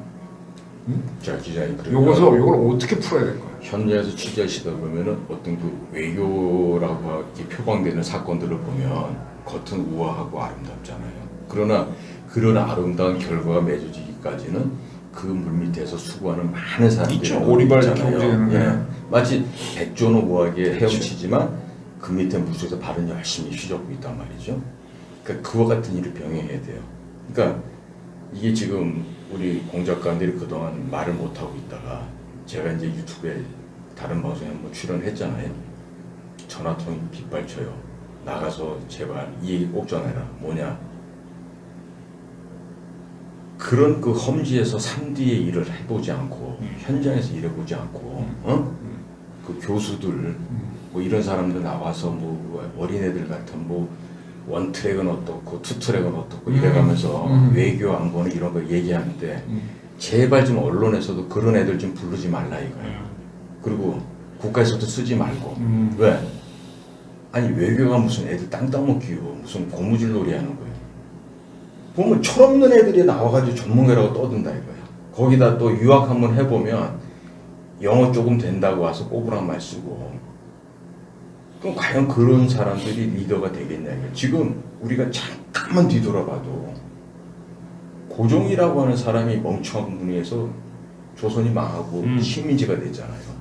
자 기자님 요걸 어떻게 풀어야 될 거야? 현장에서 취재하시다 보면은 어떤 그 외교라고 이렇게 표방되는 사건들을 보면 겉은 우아하고 아름답잖아요. 그러나 그런 아름다운 결과가 맺어지기까지는 그 물밑에서 수고하는 많은 사람들이 있죠. 오리발 있잖아요. 경쟁하는 예. 마치 백조는 우아하게 헤엄치지만 그 밑에 물속에서 발은 열심히 휘젓고 있단 말이죠. 그러니까 그와 같은 일을 병행해야 돼요. 그러니까 이게 지금 우리 공작가들이 그동안 말을 못하고 있다가 제가 이제 유튜브에 다른 방송에 한번 출연했잖아요. 전화통이 빗발쳐요. 나가서 제발 이 얘기 꼭 전해라. 뭐냐? 그런 그 험지에서 3D의 일을 해보지 않고 현장에서 일해보지 않고 그 교수들 뭐 이런 사람들 나와서 뭐 어린애들 같은 뭐 원트랙은 어떻고 투트랙은 어떻고 이래가면서 외교 안보는 이런 거 얘기하는데 제발 좀 언론에서도 그런 애들 좀 부르지 말라 이거야. 그리고 국가에서도 쓰지 말고. 왜? 아니 외교가 무슨 애들 땅 따먹기요. 무슨 고무줄 놀이 하는 거예요. 보면 철없는 애들이 나와가지고 전문가라고 떠든다 이거야. 거기다 또 유학 한번 해보면 영어 조금 된다고 와서 꼬부랑 말 쓰고. 그럼 과연 그런 사람들이 리더가 되겠냐 이거야. 지금 우리가 잠깐만 뒤돌아봐도 고종이라고 하는 사람이 멍청한 분에서 조선이 망하고 식민지가 됐잖아요.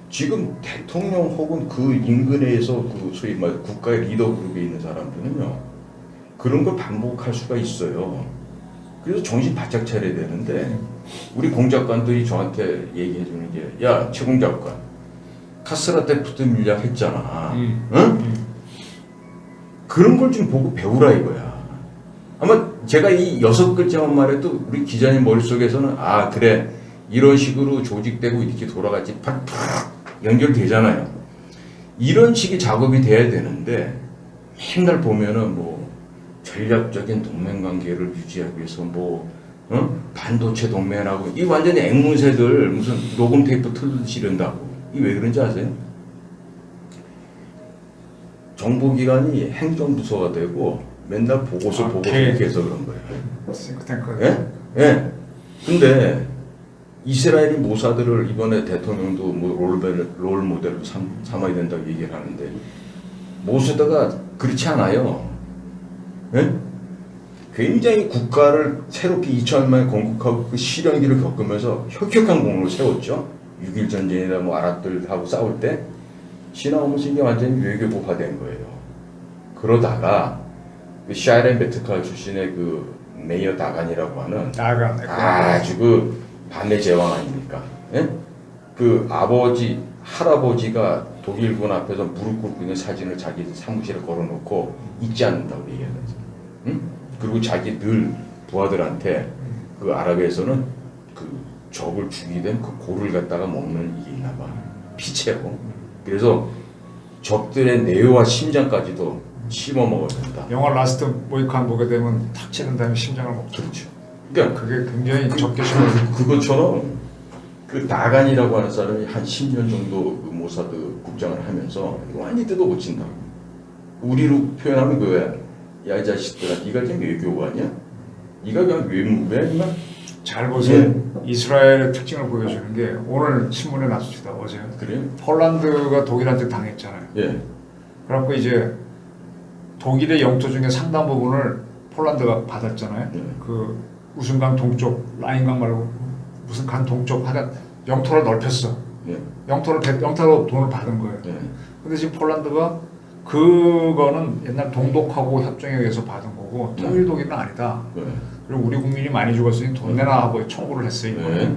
지금 대통령 혹은 그 인근에서 그 소위 말 국가의 리더 그룹에 있는 사람들은요 그런 걸 반복할 수가 있어요. 그래서 정신 바짝 차려야 되는데 우리 공작관들이 저한테 얘기해 주는 게 야 최 공작관 카스라테프트 물약 했잖아. 응? 그런 걸 좀 보고 배우라 이거야. 아마 제가 이 6글자만 말해도 우리 기자님 머릿속에서는 아 그래 이런 식으로 조직되고 이렇게 돌아갔지 팍팍 연결되잖아요. 이런 식의 작업이 돼야 되는데 맨날 보면은 뭐 전략적인 동맹관계를 유지하기 위해서 뭐 반도체 동맹하고 이 완전히 앵무새들 무슨 녹음 테이프 틀듯이 이런다고. 이 왜 그런지 아세요? 정보기관이 행정부서가 되고 맨날 보고서 이렇게 해서 그런 거예요. 싱크탱크. 예? 예. 근데 이스라엘이 모사드를 이번에 대통령도 뭐 롤 모델로 삼아야 된다고 얘기를 하는데 모사드가 그렇지 않아요. 예? 굉장히 국가를 새롭게 2000년 만에 건국하고 그 시련기를 겪으면서 혁혁한 공로를 세웠죠. 6.1 전쟁이나 뭐 아랍들하고 싸울 때 신하오무스 이게 완전히 외교부화된 거예요. 그러다가 그 샤렌 베트칼 출신의 그 메이어 다간이라고 하는 아주 그 반대 제왕 아닙니까? 예? 그 아버지 할아버지가 독일군 앞에서 무릎 꿇고 있는 사진을 자기 사무실에 걸어놓고 잊지 않는다고 얘기하면서, 응? 그리고 자기 늘 부하들한테 그 아랍에서는 그 적을 죽이던 그 고를 갖다가 먹는 이게 있나봐 피채로. 그래서 적들의 뇌와 심장까지도 씹어 먹어야 된다. 영화 라스트 모이칸 보게 되면 탁 치는 다음에 심장을 먹죠. 그렇죠. 그러니까 그게 굉장히 적개심을 그것처럼 그 다간이라고 하는 사람이 한 10년 정도 그 모사드 국장을 하면서 완전히 뜯어 고친다고. 우리로 표현하면 그거야. 야 이 자식들아, 네가 지금 외교관이야? 네가 그냥 외무부야 임마? 잘 보세요. 이스라엘의 특징을 보여주는 게 오늘 신문에 났습니다. 어제. 그래요? 폴란드가 독일한테 당했잖아요. 예. 그래갖고 이제 독일의 영토 중에 상당 부분을 폴란드가 받았잖아요. 예. 그 우승강 동쪽, 라인강 말고 무슨 강 동쪽 하여간 영토를 넓혔어. 예. 영토로 돈을 받은 거예요. 예. 근데 지금 폴란드가 그거는 옛날 동독하고 협정에 의해서 받은 거고 통일 독일은 아니다. 예. 그리고 우리 국민이 많이 죽었으니 돈 내놔 하고 청구를 했어요. 네.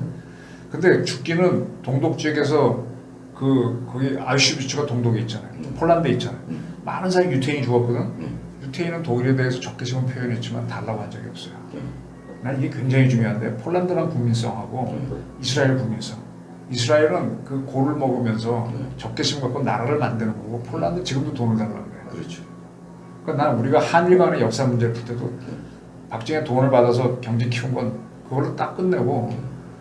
근데 죽기는 동독 지역에서 거기 아우슈비츠가 동독에 있잖아요. 폴란드에 있잖아요. 많은 사람이 유태인이 죽었거든. 유태인은 독일에 대해서 적개심은 표현했지만 달라고 한 적이 없어요. 난 이게 굉장히 중요한데 폴란드란 국민성하고 이스라엘 국민성. 이스라엘은 그 고를 먹으면서 적개심 갖고 나라를 만드는 거고 폴란드 지금도 돈을 달라고 해요. 그렇죠. 그러니까 나는 우리가 한일 간의 역사 문제를 풀 때도 박정희 돈을 받아서 경제 키운 건 그걸로 딱 끝내고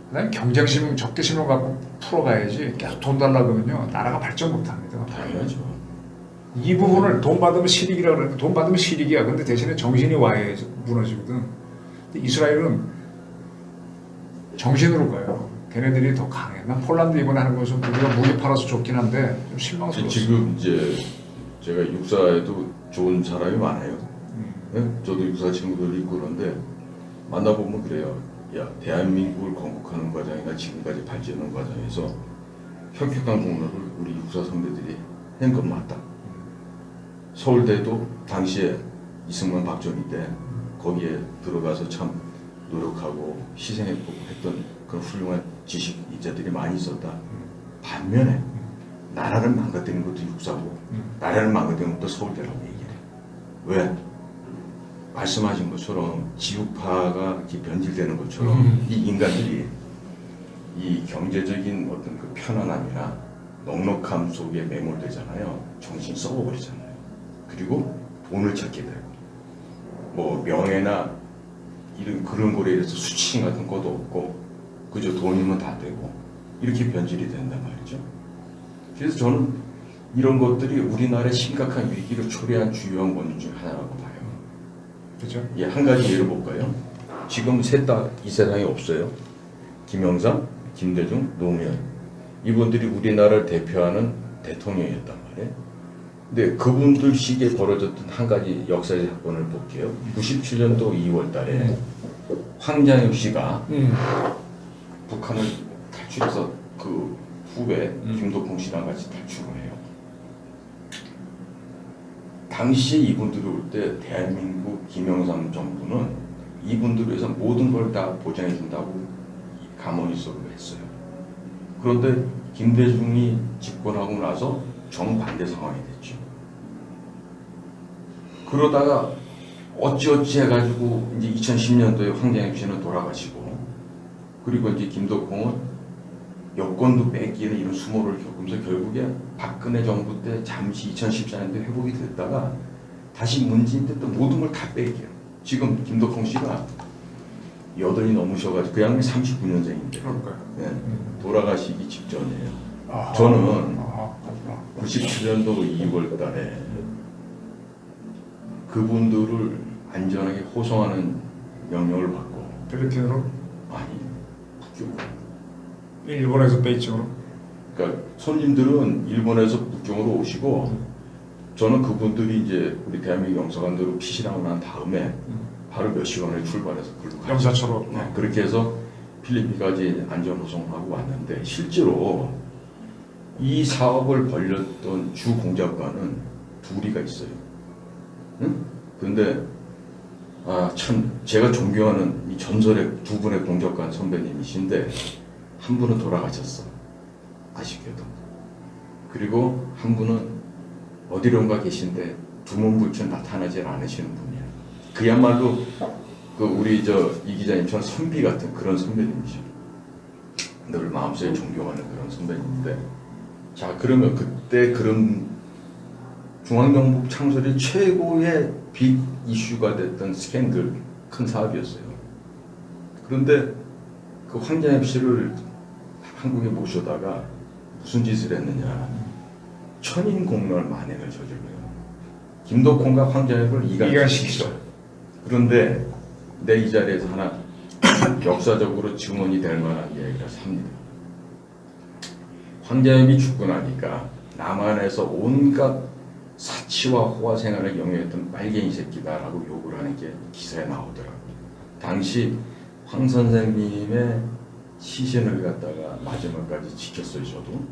그다음에 경쟁심, 적개심을 갖고 풀어가야지 계속 돈 달라고 하면요 나라가 발전 못합니다. 당연하죠. 이 부분을 돈 받으면 실익이라고 그러는데 돈 받으면 실익이야. 근데 대신에 정신이 와야지 무너지거든. 근데 이스라엘은 정신으로 가요. 걔네들이 더 강해. 난 폴란드 이번에 하는 것은 우리가 무기 팔아서 좋긴 한데 좀 실망스러웠어. 지금 이제 제가 육사에도 좋은 사람이 많아요. 네? 저도 육사 친구들이 있고 그런데 만나보면 그래요. 야, 대한민국을 건국하는 과정이나 지금까지 발전하는 과정에서 혁혁한 공로를 우리 육사 선배들이 한 건 맞다. 서울대도 당시에 이승만 박정희 때 거기에 들어가서 참 노력하고 희생했고 했던 그런 훌륭한 지식 인재들이 많이 있었다. 반면에 나라를 망가뜨리는 것도 육사고 나라를 망가뜨리는 것도 서울대라고 얘기해. 왜? 말씀하신 것처럼 지우파가 이렇게 변질되는 것처럼 이 인간들이 이 경제적인 어떤 그 편안함이나 넉넉함 속에 매몰되잖아요. 정신이 썩어버리잖아요. 그리고 돈을 찾게 되고 뭐 명예나 이런 그런 거에 대해서 수치심 같은 것도 없고 그저 돈이면 다 되고 이렇게 변질이 된단 말이죠. 그래서 저는 이런 것들이 우리나라의 심각한 위기를 초래한 주요한 원인 중 하나라고 봐요. 그렇죠? 예, 한 가지 예를 볼까요? 지금 셋 다 이 세상에 없어요. 김영삼, 김대중, 노무현 이분들이 우리나라를 대표하는 대통령이었단 말이에요. 근데 그분들 시기에 벌어졌던 한 가지 역사의 사건을 볼게요. 97년도 2월 달에 황장엽 씨가 북한을 탈출해서 그 후배 김덕홍 씨랑 같이 탈출을 해요. 당시 이분들이 올 때 대한민국 김영삼 정부는 이분들을 위해서 모든 걸 다 보장해 준다고 감언이서로 했어요. 그런데 김대중이 집권하고 나서 정반대 상황이 됐죠. 그러다가 어찌어찌 해가지고 이제 2010년도에 황장엽 씨는 돌아가시고 그리고 이제 김덕홍은 여권도 뺏기는 이런 수모를 겪으면서 결국에 박근혜 정부 때 잠시 2014년도에 회복이 됐다가 다시 문재인 때 또 모든 걸 다 뺏겨요. 지금 김덕홍 씨가 8이 넘으셔가지고 그 양반이 39년생인데 네, 돌아가시기 직전이에요. 저는 97년도 2월 달에 그분들을 안전하게 호송하는 명령을 받고 필리핀으로? 아니 북경 일본에서 베이징으로? 그러니까 손님들은 일본에서 북경으로 오시고 저는 그분들이 이제 우리 대한민국 영사관으로 피신하고 난 다음에 바로 몇 시간을 출발해서 글로 갔죠. 영사처로? 네, 그렇게 해서 필리핀까지 안전 호송하고 왔는데 실제로 이 사업을 벌였던 주 공작관은 둘이가 있어요. 응? 근데 참 제가 존경하는 이 전설의 두 분의 공작관 선배님이신데 한 분은 돌아가셨어. 아쉽게도. 그리고 한 분은 어디론가 계신데 두문불출 나타나질 않으시는 분이에요. 그야말로 그 우리 이 기자님처럼 선비 같은 그런 선배님이죠. 늘 마음속에 존경하는 그런 선배님인데 자 그러면 그때 그런 중앙정부 창설이 최고의 빅 이슈가 됐던 스캔들 큰 사업이었어요. 그런데 그 황장엽 씨를 한국에 모셔다가 무슨 짓을 했느냐 천인공멸 만행을 저질러요. 김덕홍과 황장엽을 이간시키죠. 그런데 내 이 자리에서 하나 역사적으로 증언이 될 만한 얘기를 합니다. 황장엽이 죽고 나니까 남한에서 온갖 사치와 호화 생활을 영위했던 빨갱이 새끼다라고 욕을 하는 게 기사에 나오더라고요. 당시 황 선생님의 시신을 갖다가 마지막까지 지켰어요. 저도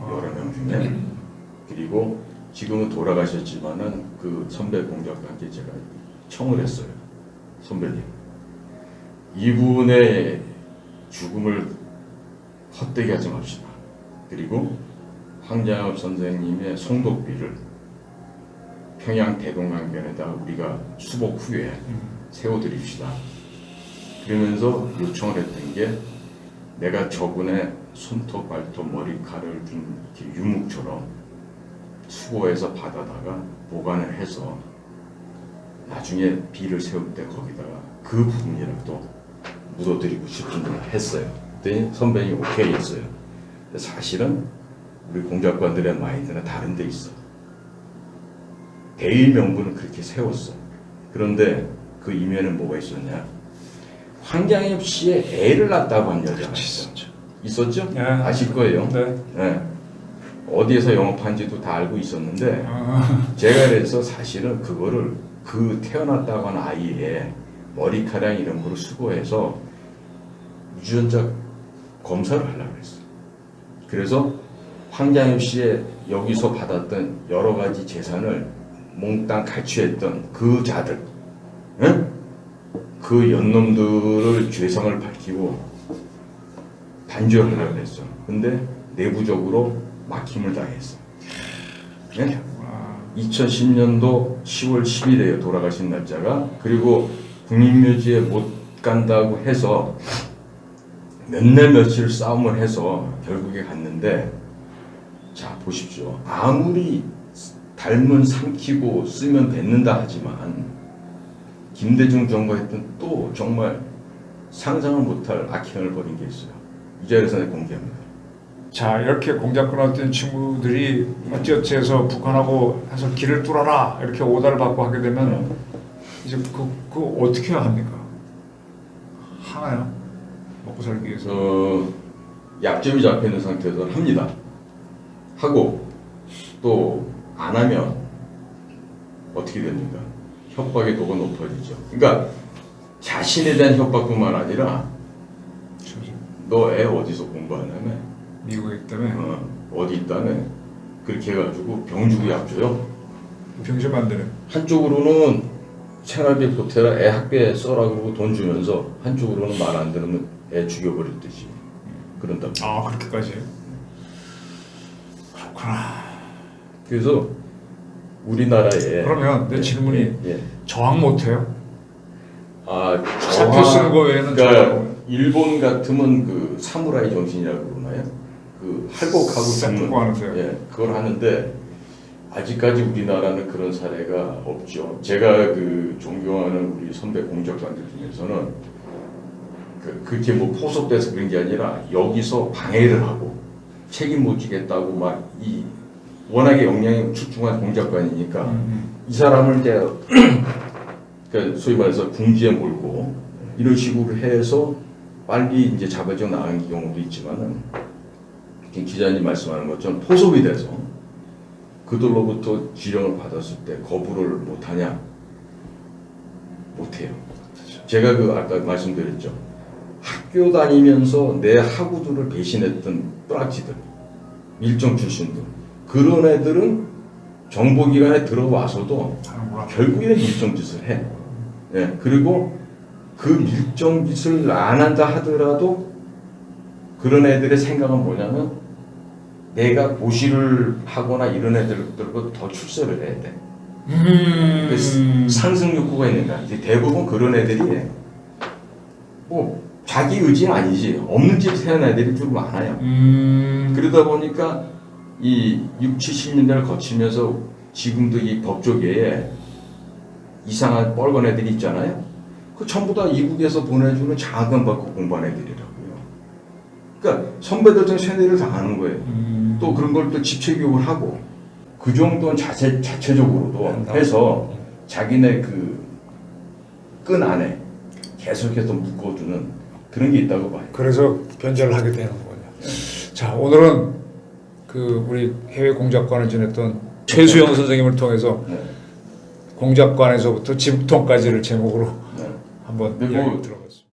여러 명 중에. 그리고 지금은 돌아가셨지만은 그 선배 공작관께 제가 청을 했어요. 선배님, 이분의 죽음을 헛되게 하지 맙시다. 그리고 황장엽 선생님의 송독비를 평양 대동강변에다 우리가 수복 후에 세워드립시다. 그러면서 요청을 했던 게 내가 저분의 손톱, 발톱, 머리카락을 준 이렇게 유목처럼 수고해서 받아다가 보관을 해서 나중에 비를 세울 때 거기다가 그 부분이라도 묻어드리고 싶은 걸 했어요. 그랬더니 선배님이 오케이 했어요. 근데 사실은 우리 공작관들의 마인드는 다른 데 있어. 대일 명분은 그렇게 세웠어. 그런데 그 이면에 뭐가 있었냐? 황장엽 씨의 애를 낳았다고 한 여자가 있어. 있었죠? 네. 아실 거예요. 네. 네. 어디에서 영업한지도 다 알고 있었는데 아, 제가 그래서 사실은 그거를 그 태어났다고 한 아이의 머리카락 이런 거를 수거해서 유전자 검사를 하려고 했어요. 그래서 황장엽 씨의 여기서 받았던 여러 가지 재산을 몽땅 갈취했던 그 자들, 응? 그 연놈들을 죄성을 밝히고 단죄하려고 했어. 근데 내부적으로 막힘을 당했어. 네? 2010년도 10월 10일에요. 돌아가신 날짜가. 그리고 국립묘지에 못 간다고 해서 몇 날 며칠 싸움을 해서 결국에 갔는데, 자 보십시오. 아무리 닮은 삼키고 쓰면 뱉는다 하지만 김대중 정부가 했던 또 정말 상상을 못할 악행을 벌인 게 있어요. 이 자리에서 내가 공개합니다. 자, 이렇게 공작 끊었던 친구들이 어찌어찌 해서 북한하고 해서 길을 뚫어라 이렇게 오다를 받고 하게 되면 이제 그 어떻게 해야 합니까? 하나요? 먹고 살기 위해서. 약점이 잡혀 있는 상태에서 합니다. 하고 또 안 하면 어떻게 됩니까? 협박의 도가 높아지죠. 그러니까 자신에 대한 협박뿐만 아니라 너 애 어디서 공부하냐며, 미국에 있기 때문에 어디 있다며, 그렇게 해가지고 병주고 약줘요. 병신 만드는. 한쪽으로는 생활비 보태라, 애 학비에 써라 그러고 돈 주면서 한쪽으로는 말 안 들으면 애 죽여버릴 듯이 그런다. 아, 그렇게까지. 그렇구나. 그래서 우리나라에 그러면 내 질문이 저항 못해요? 사표 쓰는 거 외에는 그러니까 일본 같으면 그 사무라이 정신이라고 그러나요? 그 할복하고 싹둑고 하는데요. 예, 그걸 하는데 아직까지 우리나라는 그런 사례가 없죠. 제가 그 존경하는 우리 선배 공작관들 중에서는 그렇게 뭐 포섭돼서 그런 게 아니라 여기서 방해를 하고 책임 못 지겠다고 막 워낙에 역량이 출중한 공작관이니까 이 사람을 이제 그러니까 소위 말해서 궁지에 몰고 이런 식으로 해서 빨리 이제 잡아져 나간 경우도 있지만은 기자님 말씀하는 것처럼 포섭이 돼서 그들로부터 지령을 받았을 때 거부를 못하냐? 못해요. 제가 아까 말씀드렸죠. 학교 다니면서 내 학우들을 배신했던 뿌락지들, 밀정 출신들, 그런 애들은 정보기관에 들어와서도 결국에는 밀정짓을 해. 예, 그리고 그 밀정짓을 안 한다 하더라도 그런 애들의 생각은 뭐냐면 내가 고시를 하거나 이런 애들보다 더 출세를 해야 돼. 상승 욕구가 있는 거야. 이제 대부분 그런 애들이 뭐 자기 의지는 아니지. 없는 집 세운 애들이 좀 많아요. 그러다 보니까 이 60, 70년대를 거치면서 지금도 이 법조계에 이상한 뻘건 애들이 있잖아요. 그 전부 다 이국에서 보내주는 장학금 받고 공부한 애들이라고요. 그러니까 선배들한테 세뇌를 당하는 거예요. 또 그런 걸 또 집체교육을 하고 그 정도는 자체적으로도 해서 자기네 그 끈 안에 계속해서 묶어주는 그런 게 있다고 봐요. 그래서 변절을 하게 되는 거군요. 자, 오늘은 우리 해외 공작관을 지냈던 최수영 선생님을 통해서 공작관에서부터 지붕통까지를 제목으로 한번 이야기 들어봤습니다.